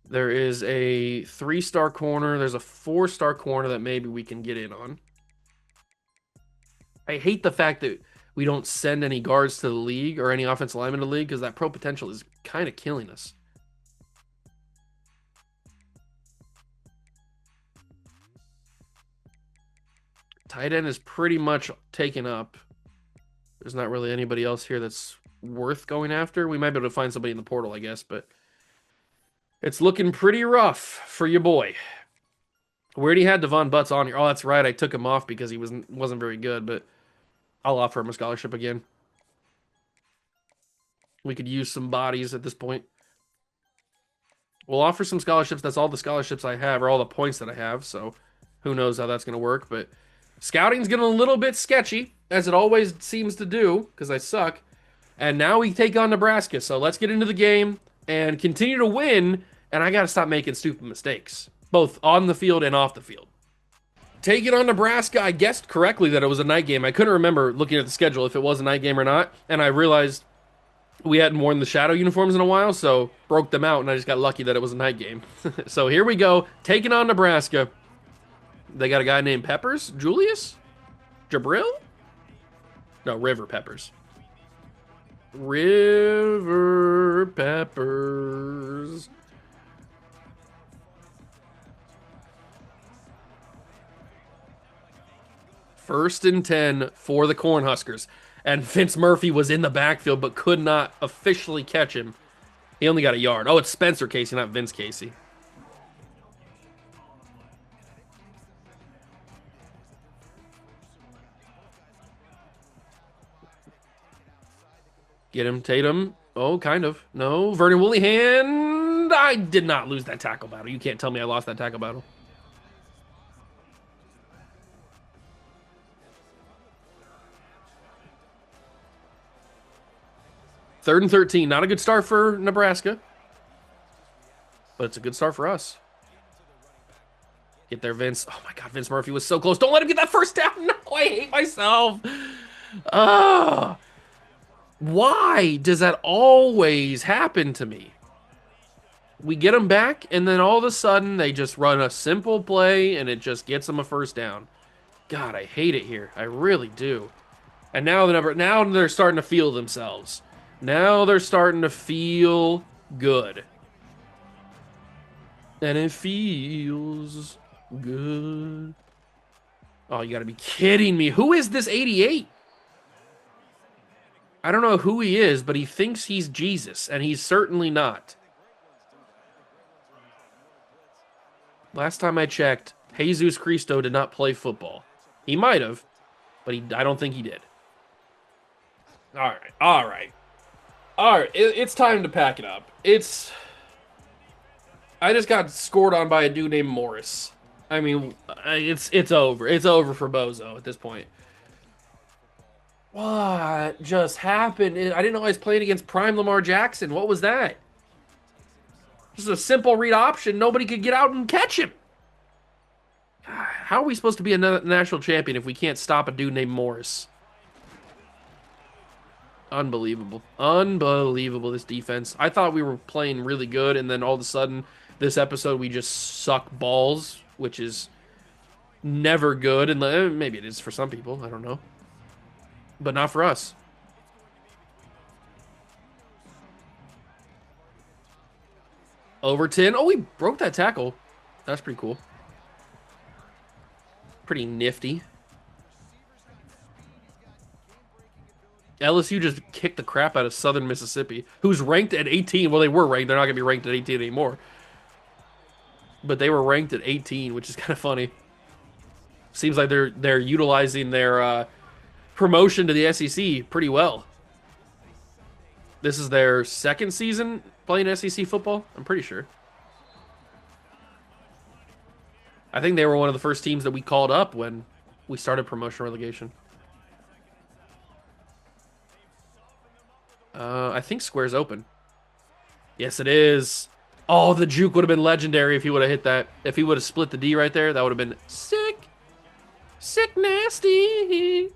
There is a 3-star corner. There's a 4-star corner that maybe we can get in on. I hate the fact that we don't send any guards to the league or any offensive linemen to the league because that pro potential is kind of killing us. Tight end is pretty much taken up. There's not really anybody else here that's worth going after. We might be able to find somebody in the portal, I guess, but it's looking pretty rough for your boy. We already had Devon Butts on here. Oh, that's right. I took him off because he wasn't very good, but I'll offer him a scholarship again. We could use some bodies at this point. We'll offer some scholarships. That's all the scholarships I have, or all the points that I have, so who knows how that's going to work, but scouting's getting a little bit sketchy, as it always seems to do, because I suck. And now we take on Nebraska, so let's get into the game and continue to win, and I got to stop making stupid mistakes, both on the field and off the field. Taking on Nebraska, I guessed correctly that it was a night game. I couldn't remember looking at the schedule if it was a night game or not, and I realized we hadn't worn the shadow uniforms in a while, so broke them out, and I just got lucky that it was a night game. So here we go, taking on Nebraska. They got a guy named Peppers? Julius? Jabril? No, River Peppers. River Peppers. First and 10 for the Cornhuskers. And Vince Murphy was in the backfield but could not officially catch him. He only got a yard. Oh, it's Spencer Casey, not Vince Casey. Get him, Tatum. Oh, kind of. No, Vernon Woollyhan. I did not lose that tackle battle. You can't tell me I lost that tackle battle. Third and 13. Not a good start for Nebraska, but it's a good start for us. Get there, Vince. Oh, my God. Vince Murphy was so close. Don't let him get that first down. No, I hate myself. Why does that always happen to me? We get them back, and then all of a sudden, they just run a simple play, and it just gets them a first down. God, I hate it here. I really do. And now they're starting to feel themselves. Now they're starting to feel good. And it feels good. Oh, you got to be kidding me. Who is this 88? I don't know who he is, but he thinks he's Jesus, and he's certainly not. Last time I checked, Jesus Cristo did not play football. He might have, but I don't think he did. All right. It's time to pack it up. I just got scored on by a dude named Morris. I mean, it's over. It's over for Bozo at this point. What just happened? I didn't know I was playing against Prime Lamar Jackson. What was that? Just a simple read option. Nobody could get out and catch him. How are we supposed to be a national champion if we can't stop a dude named Morris? Unbelievable. Unbelievable, this defense. I thought we were playing really good, and then all of a sudden, this episode, we just suck balls, which is never good. And maybe it is for some people. I don't know. But not for us. Overton. Oh, we broke that tackle. That's pretty cool. Pretty nifty. LSU just kicked the crap out of Southern Mississippi, who's ranked at 18. Well, they were ranked. They're not going to be ranked at 18 anymore. But they were ranked at 18, which is kind of funny. Seems like they're utilizing their promotion to the SEC pretty well. This is their second season playing SEC football, I'm pretty sure. I think they were one of the first teams that we called up when we started promotion relegation. I think square's open. Yes, it is. Oh, the juke would have been legendary if he would have hit that. If he would have split the D right there, that would have been sick. Sick nasty.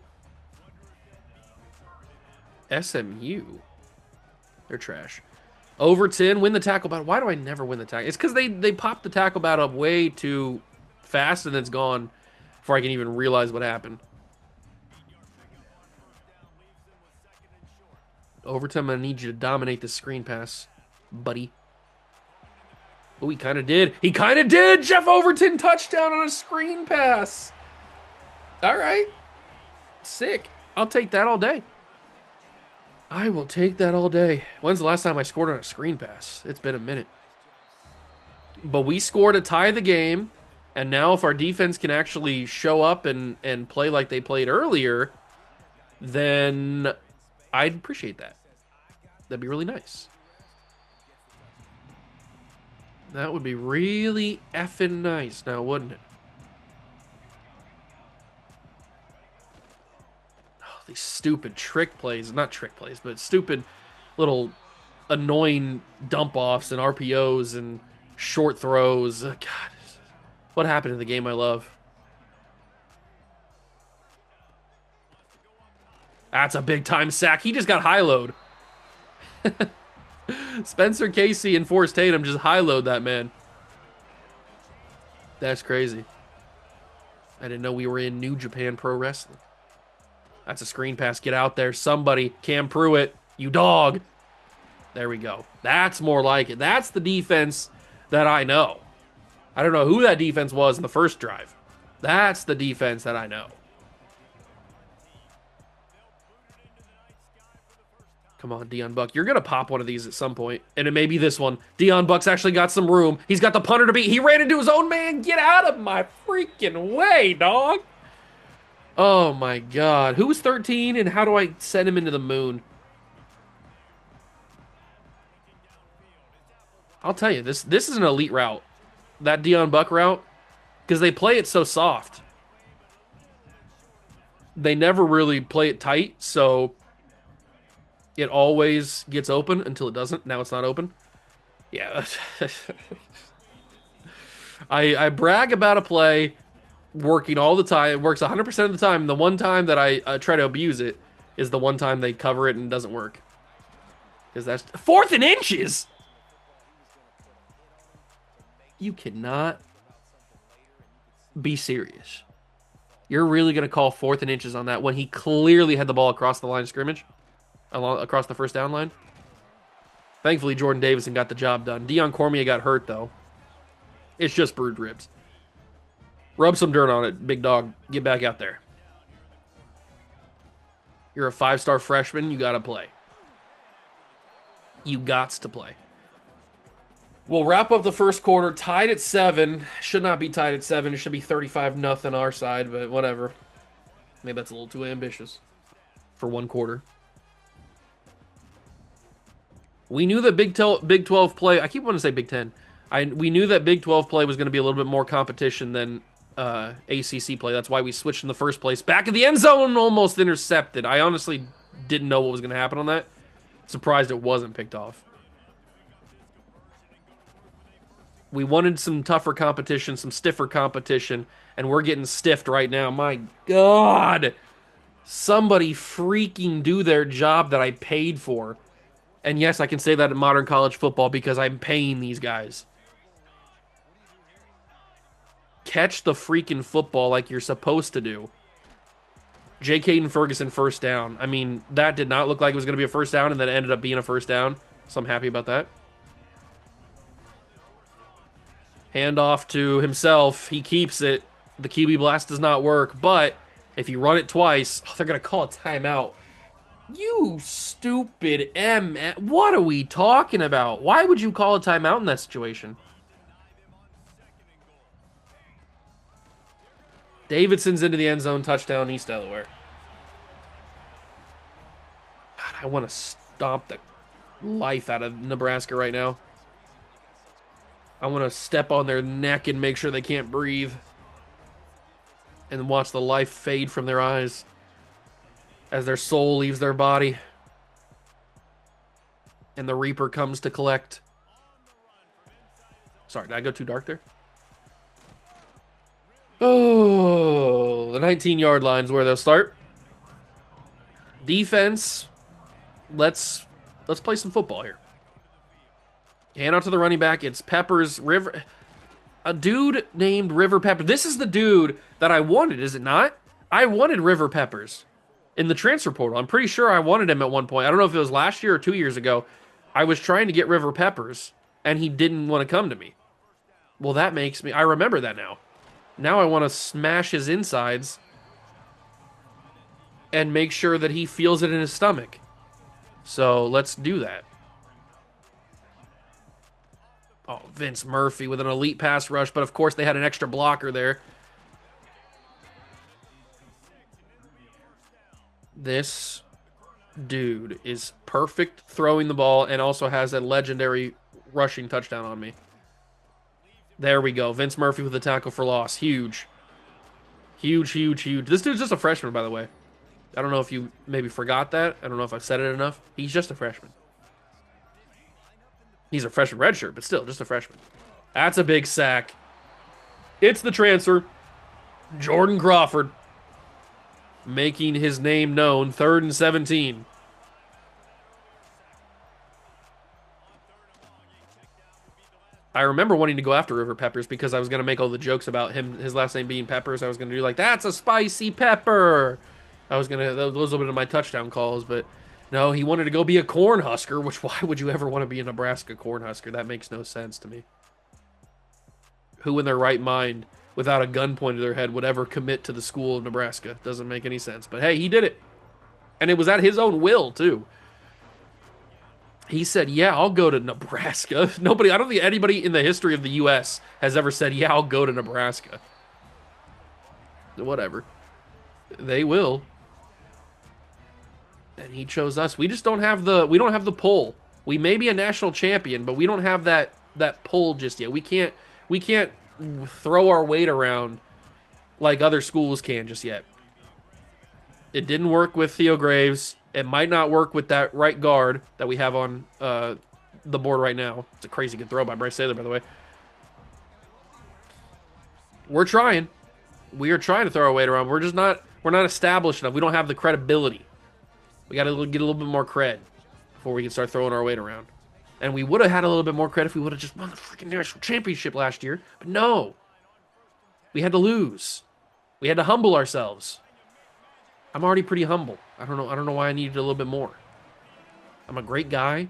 SMU. They're trash. Overton, win the tackle battle. Why do I never win the tackle? It's because they pop the tackle battle up way too fast and it's gone before I can even realize what happened. Overton, I'm going to need you to dominate this screen pass, buddy. Oh, he kind of did. He kind of did! Jeff Overton touchdown on a screen pass. All right. Sick. I'll take that all day. I will take that all day. When's the last time I scored on a screen pass? It's been a minute. But we scored to tie the game, and now if our defense can actually show up and play like they played earlier, then I'd appreciate that. That'd be really nice. That would be really effing nice now, wouldn't it? Oh, these stupid trick plays. Not trick plays, but stupid little annoying dump-offs and RPOs and short throws. God, what happened in the game I love? That's a big-time sack. He just got high-load. Spencer Casey and Forrest Tatum just high-load that man. That's crazy. I didn't know we were in New Japan Pro Wrestling. That's a screen pass. Get out there. Somebody. Cam Pruitt. You dog. There we go. That's more like it. That's the defense that I know. I don't know who that defense was in the first drive. That's the defense that I know. Come on, Deion Buck. You're going to pop one of these at some point. And it may be this one. Deion Buck's actually got some room. He's got the punter to beat. He ran into his own man. Get out of my freaking way, dog. Oh, my God. Who's 13 and how do I send him into the moon? I'll tell you, this is an elite route. That Deion Buck route. Because they play it so soft. They never really play it tight, so it always gets open until it doesn't. Now it's not open. Yeah. I brag about a play working all the time. It works 100% of the time. The one time that I try to abuse it is the one time they cover it and it doesn't work. Because that's 4th and inches. You cannot be serious. You're really going to call 4th and inches on that when he clearly had the ball across the line of scrimmage? Across the first down line? Thankfully, Jordan Davison got the job done. Deion Cormier got hurt, though. It's just bruised ribs. Rub some dirt on it, big dog. Get back out there. You're a 5-star freshman. You got to play. You gots to play. We'll wrap up the first quarter. Tied at 7. Should not be tied at 7. It should be 35-0 our side, but whatever. Maybe that's a little too ambitious for one quarter. We knew that Big 12 play... I keep wanting to say Big 10. We knew that Big 12 play was going to be a little bit more competition than ACC play. That's why we switched in the first place. Back in the end zone, almost intercepted. I honestly didn't know what was going to happen on that. Surprised it wasn't picked off. We wanted some tougher competition, some stiffer competition, and we're getting stiffed right now. My God. Somebody freaking do their job that I paid for. And yes, I can say that in modern college football because I'm paying these guys. Catch the freaking football like you're supposed to do. J. Caden Ferguson first down. I mean, that did not look like it was going to be a first down, and then it ended up being a first down. So I'm happy about that. Handoff to himself. He keeps it. The QB blast does not work, but if you run it twice, they're going to call a timeout. You stupid M. What are we talking about? Why would you call a timeout in that situation? Davidson's into the end zone, touchdown, East Delaware. God, I want to stomp the life out of Nebraska right now. I want to step on their neck and make sure they can't breathe. And watch the life fade from their eyes as their soul leaves their body. And the Reaper comes to collect. Sorry, did I go too dark there? Oh, the 19-yard line is where they'll start. Defense, let's play some football here. Hand out to the running back. It's Peppers. River. A dude named River Peppers. This is the dude that I wanted, is it not? I wanted River Peppers in the transfer portal. I'm pretty sure I wanted him at one point. I don't know if it was last year or 2 years ago. I was trying to get River Peppers, and he didn't want to come to me. Well, that makes me... I remember that now. Now I want to smash his insides and make sure that he feels it in his stomach. So let's do that. Oh, Vince Murphy with an elite pass rush, but of course they had an extra blocker there. This dude is perfect throwing the ball and also has a legendary rushing touchdown on me. There we go. Vince Murphy with the tackle for loss. Huge. Huge, huge, huge. This dude's just a freshman, by the way. I don't know if you maybe forgot that. I don't know if I've said it enough. He's just a freshman. He's a freshman redshirt, but still, just a freshman. That's a big sack. It's the transfer. Jordan Crawford making his name known. 3rd and 17. I remember wanting to go after River Peppers because I was going to make all the jokes about him, his last name being Peppers. I was going to do like, that's a spicy pepper. I was going to, those were bit of my touchdown calls, but no, he wanted to go be a Cornhusker, which why would you ever want to be a Nebraska Cornhusker? That makes no sense to me. Who in their right mind, without a gun pointed to their head, would ever commit to the school of Nebraska? Doesn't make any sense. But hey, he did it. And it was at his own will, too. He said, yeah, I'll go to Nebraska. I don't think anybody in the history of the U.S. has ever said, yeah, I'll go to Nebraska. Whatever. They will. And he chose us. We just don't have the pull. We may be a national champion, but we don't have that pull just yet. We can't throw our weight around like other schools can just yet. It didn't work with Theo Graves. It might not work with that right guard that we have on the board right now. It's a crazy good throw by Bryce Saylor, by the way. We're trying. We are trying to throw our weight around. We're not established enough. We don't have the credibility. We got to get a little bit more cred before we can start throwing our weight around. And we would have had a little bit more cred if we would have just won the freaking national championship last year. But no. We had to lose. We had to humble ourselves. I'm already pretty humble. I don't know why I needed a little bit more. I'm a great guy.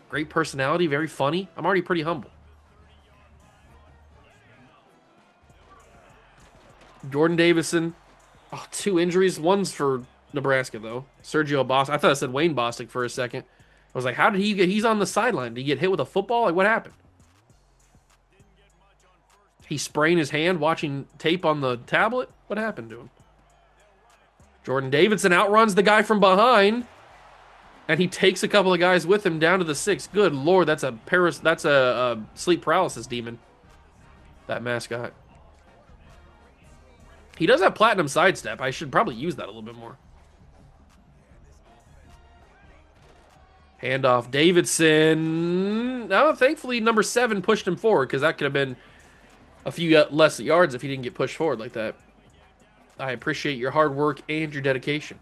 Great personality, very funny. I'm already pretty humble. Jordan Davison. Oh, 2 injuries. One's for Nebraska, though. Sergio Bostic. I thought I said Wayne Bostic for a second. I was like, how did he get... He's on the sideline. Did he get hit with a football? Like, what happened? He sprained his hand watching tape on the tablet? What happened to him? Jordan Davidson outruns the guy from behind, and he takes a couple of guys with him down to the 6. Good Lord, that's a sleep paralysis demon. That mascot. He does have platinum sidestep. I should probably use that a little bit more. Handoff Davidson. No, thankfully number 7 pushed him forward because that could have been a few less yards if he didn't get pushed forward like that. I appreciate your hard work and your dedication.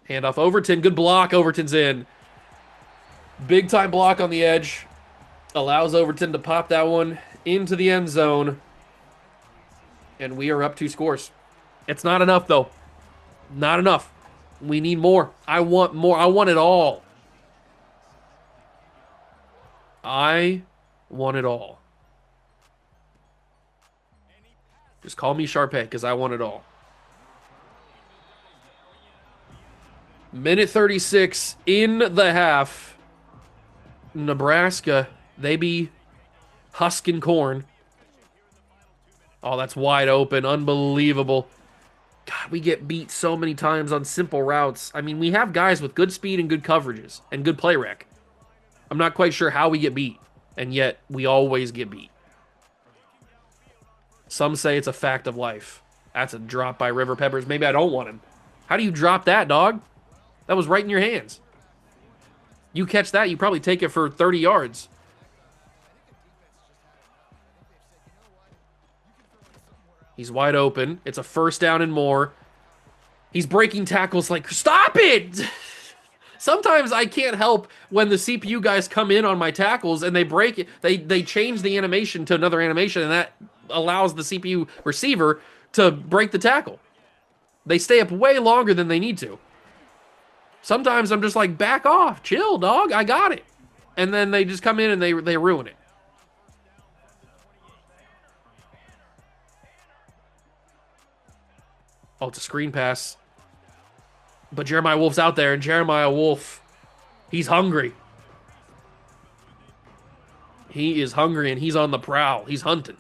Handoff Overton. Good block. Overton's in. Big time block on the edge. Allows Overton to pop that one into the end zone. And we are up 2 scores. It's not enough, though. Not enough. We need more. I want more. I want it all. I want it all. Just call me Sharpay, because I want it all. Minute 36 in the half. Nebraska, they be husking corn. Oh, that's wide open. Unbelievable. God, we get beat so many times on simple routes. I mean, we have guys with good speed and good coverages and good play rec. I'm not quite sure how we get beat, and yet we always get beat. Some say it's a fact of life. That's a drop by River Peppers. Maybe I don't want him. How do you drop that, dog? That was right in your hands. You catch that, you probably take it for 30 yards. He's wide open. It's a first down and more. He's breaking tackles like, stop it! Sometimes I can't help when the CPU guys come in on my tackles and they break it. They change the animation to another animation, and that allows the CPU receiver to break the tackle. They stay up way longer than they need to. Sometimes I'm just like, back off, chill, dog, I got it. And then they just come in and they ruin it. Oh, it's a screen pass. But Jeremiah Wolf's out there, and Jeremiah Wolf, he's hungry. He is hungry, and he's on the prowl. He's hunting.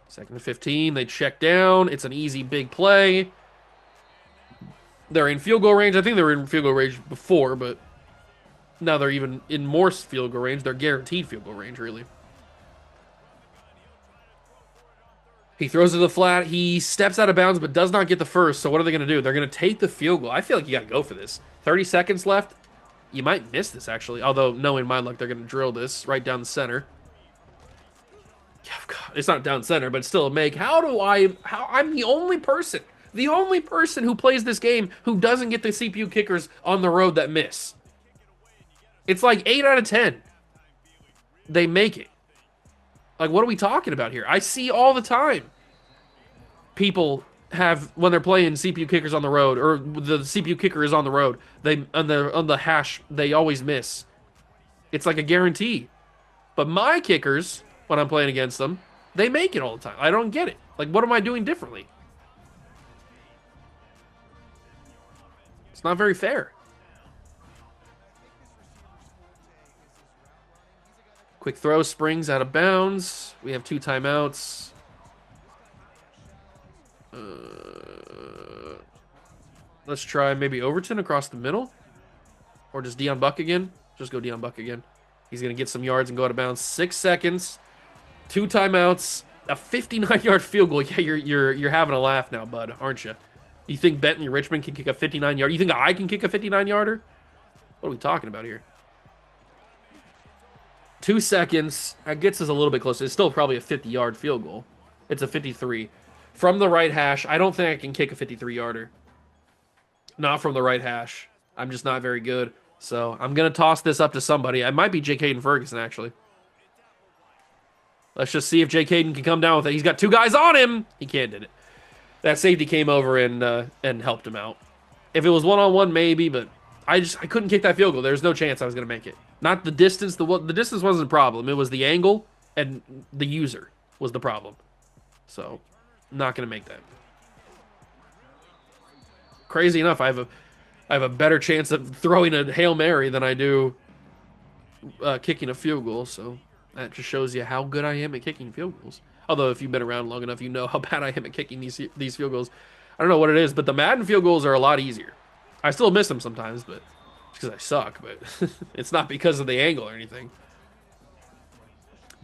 2nd and 15. They check down. It's an easy big play. They're in field goal range. I think they were in field goal range before, but now they're even in more field goal range. They're guaranteed field goal range, really. He throws to the flat. He steps out of bounds, but does not get the first. So what are they going to do? They're going to take the field goal. I feel like you got to go for this. 30 seconds left. You might miss this, actually. Although, knowing my luck, they're going to drill this right down the center. Yeah, God, it's not down center, but still a make. I'm the only person who plays this game who doesn't get the CPU kickers on the road that miss. It's like 8 out of 10. They make it. Like, what are we talking about here? I see all the time people have, when they're playing CPU kickers on the road, or the CPU kicker is on the road, they on the hash, they always miss. It's like a guarantee. But my kickers, when I'm playing against them, they make it all the time. I don't get it. Like, what am I doing differently? It's not very fair. Quick throw, springs out of bounds. We have 2 timeouts. Let's try maybe Overton across the middle. Or just Dion Buck again. Just go Dion Buck again. He's going to get some yards and go out of bounds. 6 seconds. 2 timeouts. A 59-yard field goal. Yeah, you're having a laugh now, bud, aren't you? You think Bentley Richmond can kick a 59-yard? You think I can kick a 59-yarder? What are we talking about here? 2 seconds. That gets us a little bit closer. It's still probably a 50-yard field goal. It's a 53. From the right hash, I don't think I can kick a 53-yarder. Not from the right hash. I'm just not very good. So I'm going to toss this up to somebody. It might be J. Caden Ferguson, actually. Let's just see if J. Caden can come down with it. He's got 2 guys on him. He can't did it. That safety came over and helped him out. If it was one-on-one, maybe, but I couldn't kick that field goal. There's no chance I was going to make it. Not the distance. The distance wasn't the problem. It was the angle and the user was the problem. So, not going to make that. Crazy enough, I have a better chance of throwing a Hail Mary than I do kicking a field goal. So, that just shows you how good I am at kicking field goals. Although, if you've been around long enough, you know how bad I am at kicking these field goals. I don't know what it is, but the Madden field goals are a lot easier. I still miss them sometimes, but because I suck, but it's not because of the angle or anything.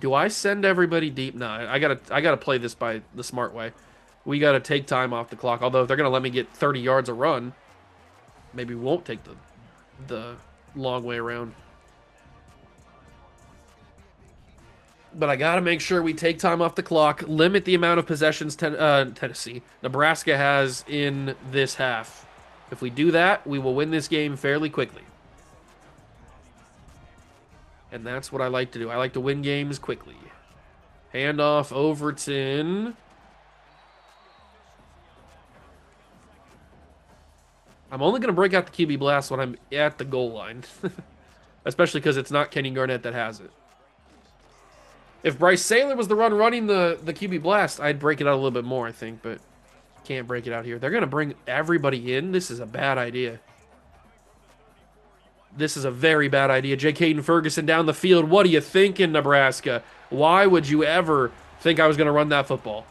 Do I send everybody deep? No, I gotta play this by the smart way. We gotta take time off the clock. Although if they're gonna let me get 30 yards a run, maybe we won't take the long way around. But I gotta make sure we take time off the clock, limit the amount of possessions Nebraska has in this half. If we do that, we will win this game fairly quickly. And that's what I like to do. I like to win games quickly. Handoff, Overton. I'm only going to break out the QB blast when I'm at the goal line. Especially because it's not Kenny Garnett that has it. If Bryce Saylor was the one running the QB blast, I'd break it out a little bit more, I think. But can't break it out here. They're going to bring everybody in. This is a bad idea. This is a very bad idea. J. Caden Ferguson down the field. What are you thinking, Nebraska? Why would you ever think I was going to run that football?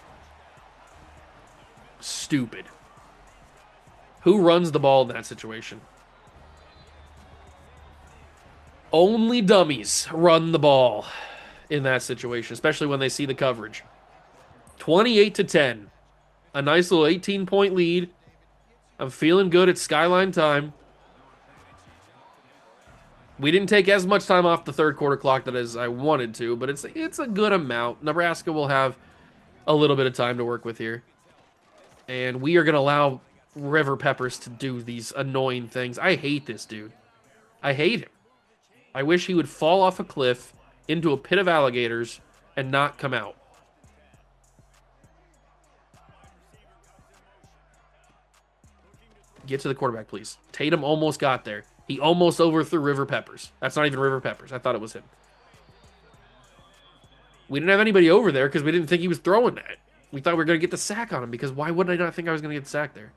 stupid. Who runs the ball in that situation? Only dummies run the ball in that situation, especially when they see the coverage. 28-10. A nice little 18-point lead. I'm feeling good at Skyline time. We didn't take as much time off the third quarter clock as I wanted to, but it's a good amount. Nebraska will have a little bit of time to work with here. And we are going to allow River Peppers to do these annoying things. I hate this dude. I hate him. I wish he would fall off a cliff into a pit of alligators and not come out. Get to the quarterback, please. Tatum almost got there. He almost overthrew River Peppers. That's not even River Peppers. I thought it was him. We didn't have anybody over there because we didn't think he was throwing that. We thought we were going to get the sack on him because why would I not think I was going to get the sack there?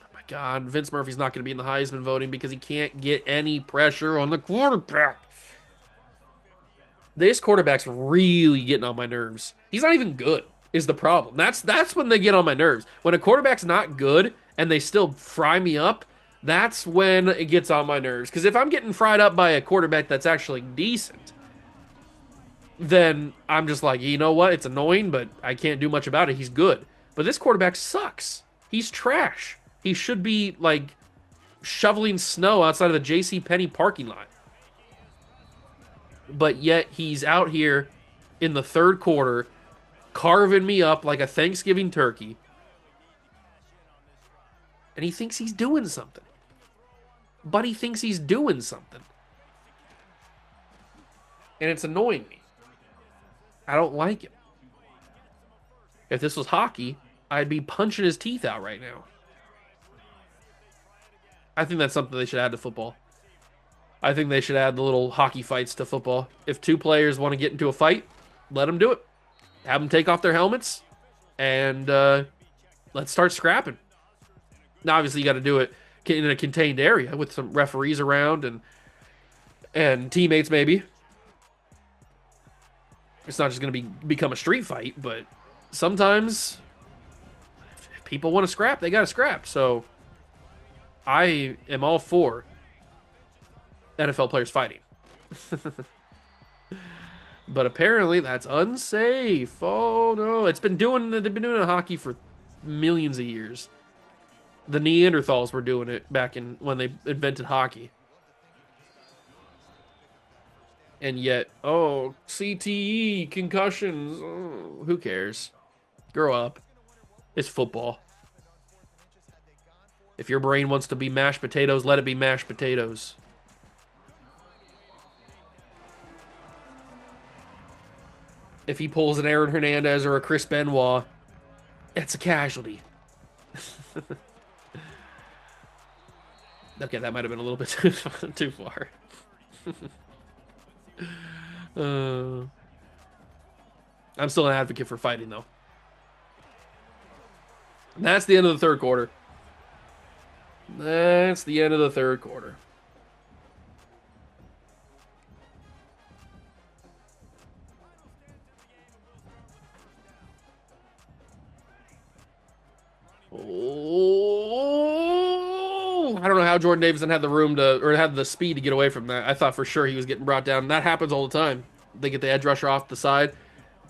Oh my God, Vince Murphy's not going to be in the Heisman voting because he can't get any pressure on the quarterback. This quarterback's really getting on my nerves. He's not even good. Is the problem. That's when they get on my nerves. When a quarterback's not good and they still fry me up, that's when it gets on my nerves. Because if I'm getting fried up by a quarterback that's actually decent, then I'm just like, you know what? It's annoying, but I can't do much about it. He's good. But this quarterback sucks. He's trash. He should be, like, shoveling snow outside of the J.C. Penney parking lot. But yet he's out here in the third quarter carving me up like a Thanksgiving turkey. And he thinks he's doing something. But he thinks he's doing something. And it's annoying me. I don't like it. If this was hockey, I'd be punching his teeth out right now. I think that's something they should add to football. I think they should add the little hockey fights to football. If two players want to get into a fight, let them do it. Have them take off their helmets, and let's start scrapping. Now, obviously, you got to do it in a contained area with some referees around and teammates, maybe. It's not just going to become a street fight, but sometimes if people want to scrap, they got to scrap. So I am all for NFL players fighting. But apparently that's unsafe. Oh no, they've been doing it in hockey for millions of years. The Neanderthals were doing it back in when they invented hockey. And yet, oh, CTE, concussions, oh, who cares? Grow up. It's football. If your brain wants to be mashed potatoes, let it be mashed potatoes. If he pulls an Aaron Hernandez or a Chris Benoit, it's a casualty. Okay, that might have been a little bit too far. I'm still an advocate for fighting, though. And that's the end of the third quarter. That's the end of the third quarter. Oh, I don't know how Jordan Davison had the room to, or had the speed to get away from that. I thought for sure he was getting brought down. That happens all the time. They get the edge rusher off the side,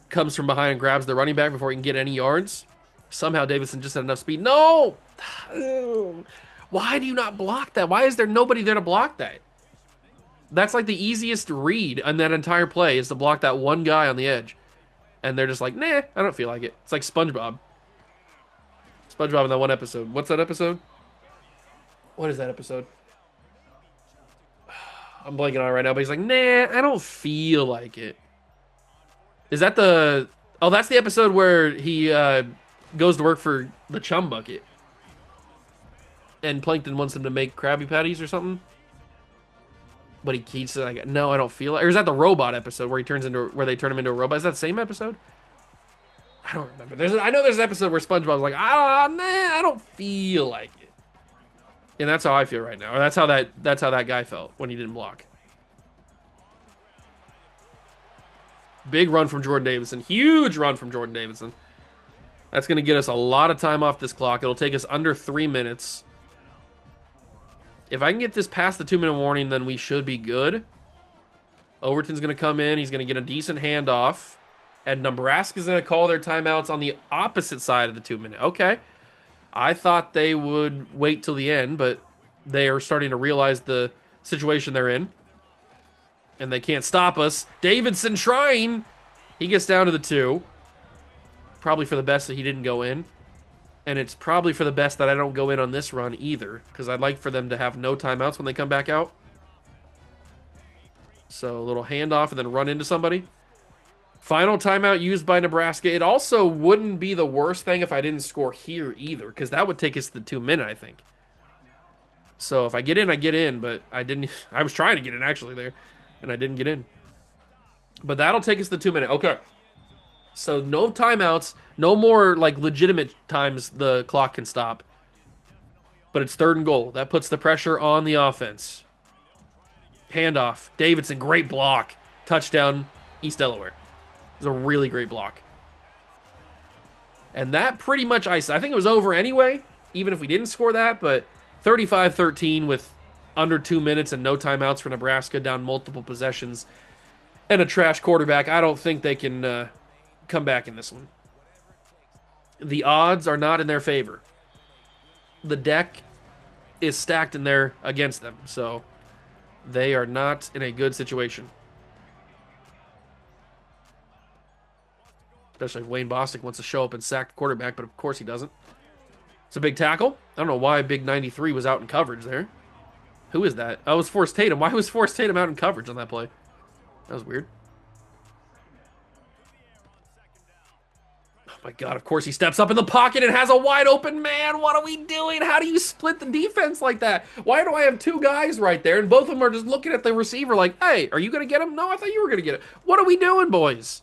comes from behind and grabs the running back before he can get any yards. Somehow Davison just had enough speed. No! Why do you not block that? Why is there nobody there to block that? That's like the easiest read on that entire play is to block that one guy on the edge. And they're just like, nah, I don't feel like it. It's like SpongeBob. SpongeBob in that one episode. What's that episode? What is that episode? I'm blanking on it right now, but he's like, nah, I don't feel like it. Is that the... Oh, that's the episode where he goes to work for the Chum Bucket. And Plankton wants him to make Krabby Patties or something. But he said, like, no, I don't feel it. Or is that the robot episode where they turn him into a robot? Is that the same episode? I don't remember. I know there's an episode where SpongeBob's like, nah, I don't feel like it. And that's how I feel right now. Or that's how that guy felt when he didn't block. Big run from Jordan Davidson. Huge run from Jordan Davidson. That's going to get us a lot of time off this clock. It'll take us under 3 minutes. If I can get this past the 2-minute warning, then we should be good. Overton's going to come in. He's going to get a decent handoff. And Nebraska's going to call their timeouts on the opposite side of the 2-minute. Okay. I thought they would wait till the end, but they are starting to realize the situation they're in. And they can't stop us. Davidson trying. He gets down to the 2. Probably for the best that he didn't go in. And it's probably for the best that I don't go in on this run either, because I'd like for them to have no timeouts when they come back out. So a little handoff and then run into somebody. Final timeout used by Nebraska. It also wouldn't be the worst thing if I didn't score here either, because that would take us to the 2-minute, I think. So if I get in, I get in, but I didn't. I was trying to get in actually there, and I didn't get in. But that'll take us to the 2-minute. Okay. So no timeouts, no more like legitimate times the clock can stop. But it's 3rd and goal. That puts the pressure on the offense. Handoff. Davidson, great block. Touchdown, East Delaware. It was a really great block. And that pretty much iced. I think it was over anyway, even if we didn't score that. But 35-13 with under 2 minutes and no timeouts for Nebraska, down multiple possessions. And a trash quarterback. I don't think they can come back in this one. The odds are not in their favor. The deck is stacked in there against them, so they are not in a good situation. Especially if Wayne Bostic wants to show up and sack the quarterback, but of course he doesn't. It's a big tackle. I don't know why Big 93 was out in coverage there. Who is that? Oh, it was Forrest Tatum. Why was Forrest Tatum out in coverage on that play? That was weird. My God, of course he steps up in the pocket and has a wide open man. What are we doing? How do you split the defense like that? Why do I have 2 guys right there and both of them are just looking at the receiver like, hey, are you going to get him? No, I thought you were going to get it. What are we doing, boys?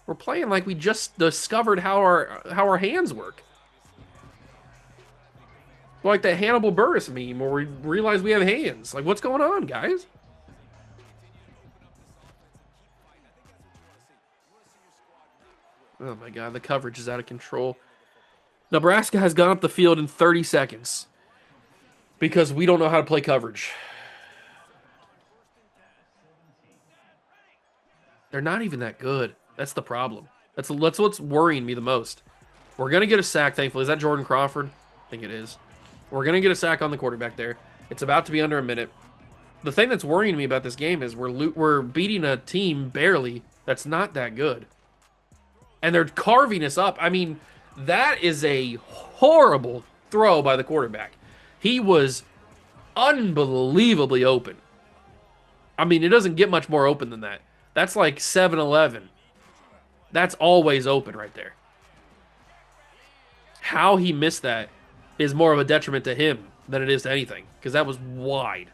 We're playing like we just discovered how our hands work. Like that Hannibal Buress meme where we realize we have hands. Like, what's going on, guys? Oh my God, the coverage is out of control. Nebraska has gone up the field in 30 seconds because we don't know how to play coverage. They're not even that good. That's the problem. That's what's worrying me the most. We're going to get a sack, thankfully. Is that Jordan Crawford? I think it is. We're going to get a sack on the quarterback there. It's about to be under a minute. The thing that's worrying me about this game is we're beating a team barely that's not that good. And they're carving us up. I mean, that is a horrible throw by the quarterback. He was unbelievably open. I mean, it doesn't get much more open than that. That's like 7-Eleven. That's always open right there. How he missed that is more of a detriment to him than it is to anything, because that was wide.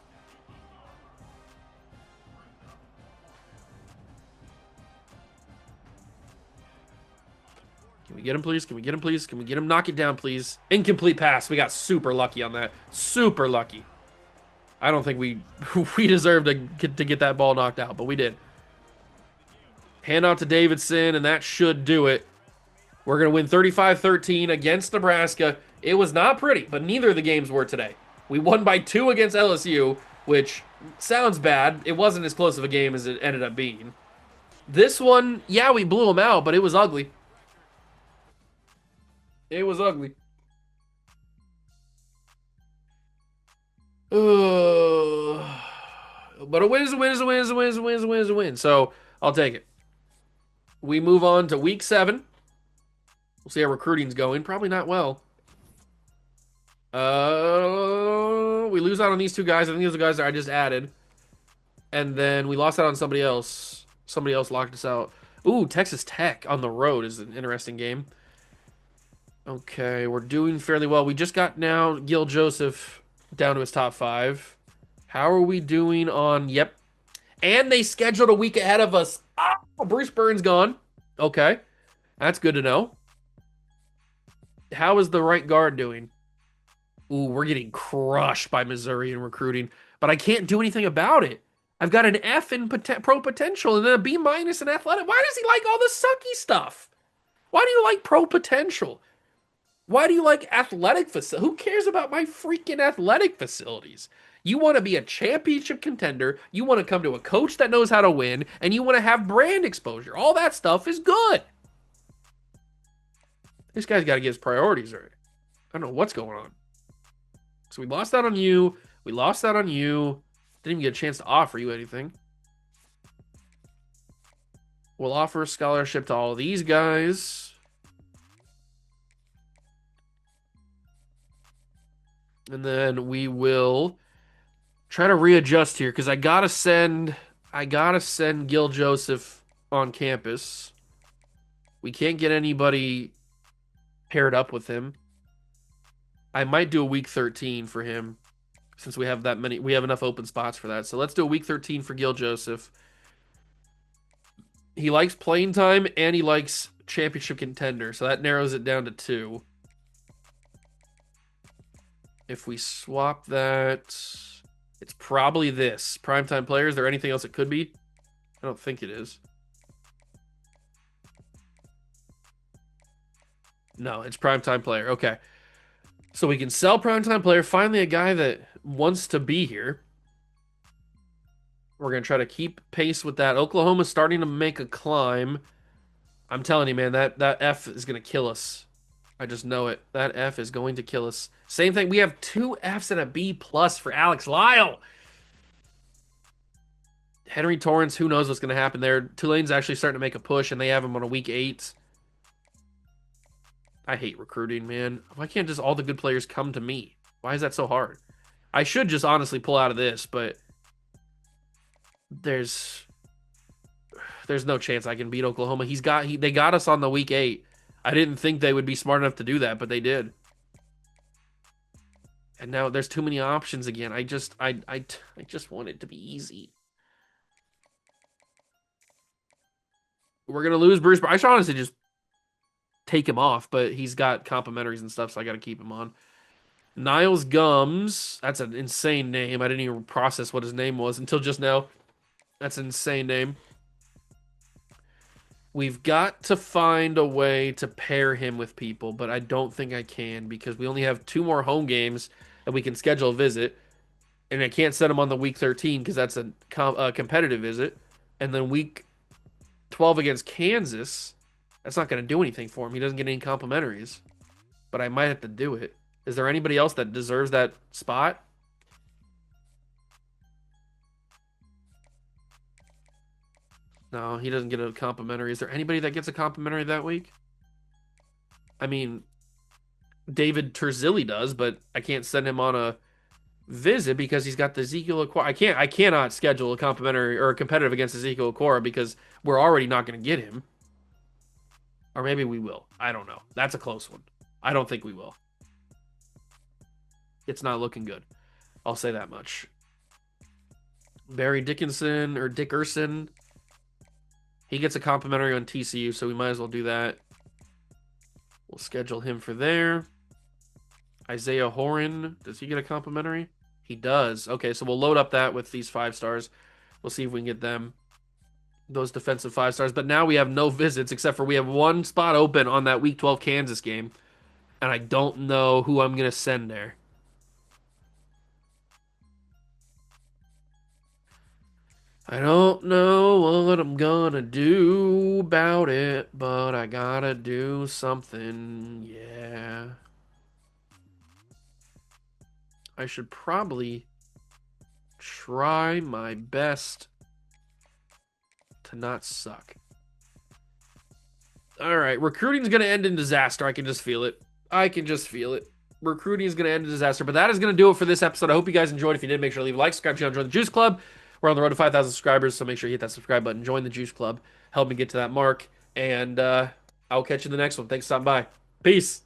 Can we get him, please? Can we get him, please? Can we get him? Knock it down, please. Incomplete pass. We got super lucky on that. Super lucky. I don't think we deserved to get that ball knocked out, but we did. Hand out to Davidson, and that should do it. We're going to win 35-13 against Nebraska. It was not pretty, but neither of the games were today. We won by 2 against LSU, which sounds bad. It wasn't as close of a game as it ended up being. This one, yeah, we blew them out, but it was ugly. It was ugly. But a win is a win is a win is a win is a win is a win is a win. So I'll take it. We move on to week 7. We'll see how recruiting's going. Probably not well. We lose out on these 2 guys. I think these are the guys that I just added. And then we lost out on somebody else. Somebody else locked us out. Ooh, Texas Tech on the road is an interesting game. Okay, we're doing fairly well. We just got now Gil Joseph down to his top 5. How are we doing on... Yep. And they scheduled a week ahead of us. Oh, Bruce Burns gone. Okay. That's good to know. How is the right guard doing? Ooh, we're getting crushed by Missouri in recruiting. but I can't do anything about it. I've got an F in pro potential and then a B minus in athletic. Why does he like all the sucky stuff? Why do you like pro potential? Why do you like athletic facility? Who cares about my freaking athletic facilities? You want to be a championship contender. You want to come to a coach that knows how to win, and you want to have brand exposure. All that stuff is good. This guy's got to get his priorities right. I don't know what's going on. So we lost out on you. We lost out on you. Didn't even get a chance to offer you anything. We'll offer a scholarship to all these guys. And then we will try to readjust here because I gotta send Gil Joseph on campus. We can't get anybody paired up with him. I might do a week 13 for him since we have enough open spots for that. So let's do a week 13 for Gil Joseph. He likes playing time and he likes championship contender, so that narrows it down to 2. If we swap that, it's probably this. Primetime player. Is there anything else it could be? I don't think it is. No, it's primetime player. Okay. So we can sell primetime player. Finally, a guy that wants to be here. We're going to try to keep pace with that. Oklahoma's starting to make a climb. I'm telling you, man, that F is going to kill us. I just know it. That F is going to kill us. Same thing. We have 2 Fs and a B plus for Alex Lyle. Henry Torrance, who knows what's going to happen there. Tulane's actually starting to make a push, and they have him on a week 8. I hate recruiting, man. Why can't just all the good players come to me? Why is that so hard? I should just honestly pull out of this, but there's no chance I can beat Oklahoma. They got us on the week 8. I didn't think they would be smart enough to do that, but they did. And now there's too many options again. I just want it to be easy. We're gonna lose Bruce. I should honestly just take him off, but he's got complimentaries and stuff, so I got to keep him on. Niles Gums. That's an insane name. I didn't even process what his name was until just now. That's an insane name. We've got to find a way to pair him with people, but I don't think I can because we only have 2 more home games that we can schedule a visit, and I can't set him on the week 13 because that's a competitive visit, and then week 12 against Kansas, that's not going to do anything for him. He doesn't get any complimentaries, but I might have to do it. Is there anybody else that deserves that spot? No, he doesn't get a complimentary. Is there anybody that gets a complimentary that week? I mean, David Terzilli does, but I can't send him on a visit because he's got the Ezekiel Aquara. I cannot schedule a complimentary or a competitive against Ezekiel Aquara because we're already not going to get him. Or maybe we will. I don't know. That's a close one. I don't think we will. It's not looking good. I'll say that much. Barry Dickinson or Dickerson. He gets a complimentary on TCU, so we might as well do that. We'll schedule him for there. Isaiah Horan, does he get a complimentary? He does. Okay, so we'll load up that with these 5 stars. We'll see if we can get them. Those defensive 5 stars. But now we have no visits except for we have 1 spot open on that Week 12 Kansas game. And I don't know who I'm going to send there. I don't know what I'm gonna do about it, but I gotta do something, yeah. I should probably try my best to not suck. All right, recruiting's gonna end in disaster. I can just feel it. Recruiting is gonna end in disaster, but that is gonna do it for this episode. I hope you guys enjoyed. If you did, make sure to leave a like, subscribe, channel, join the Juice Club. We're on the road to 5,000 subscribers, so make sure you hit that subscribe button. Join the Juice Club. Help me get to that mark. And I'll catch you in the next one. Thanks for stopping by. Peace.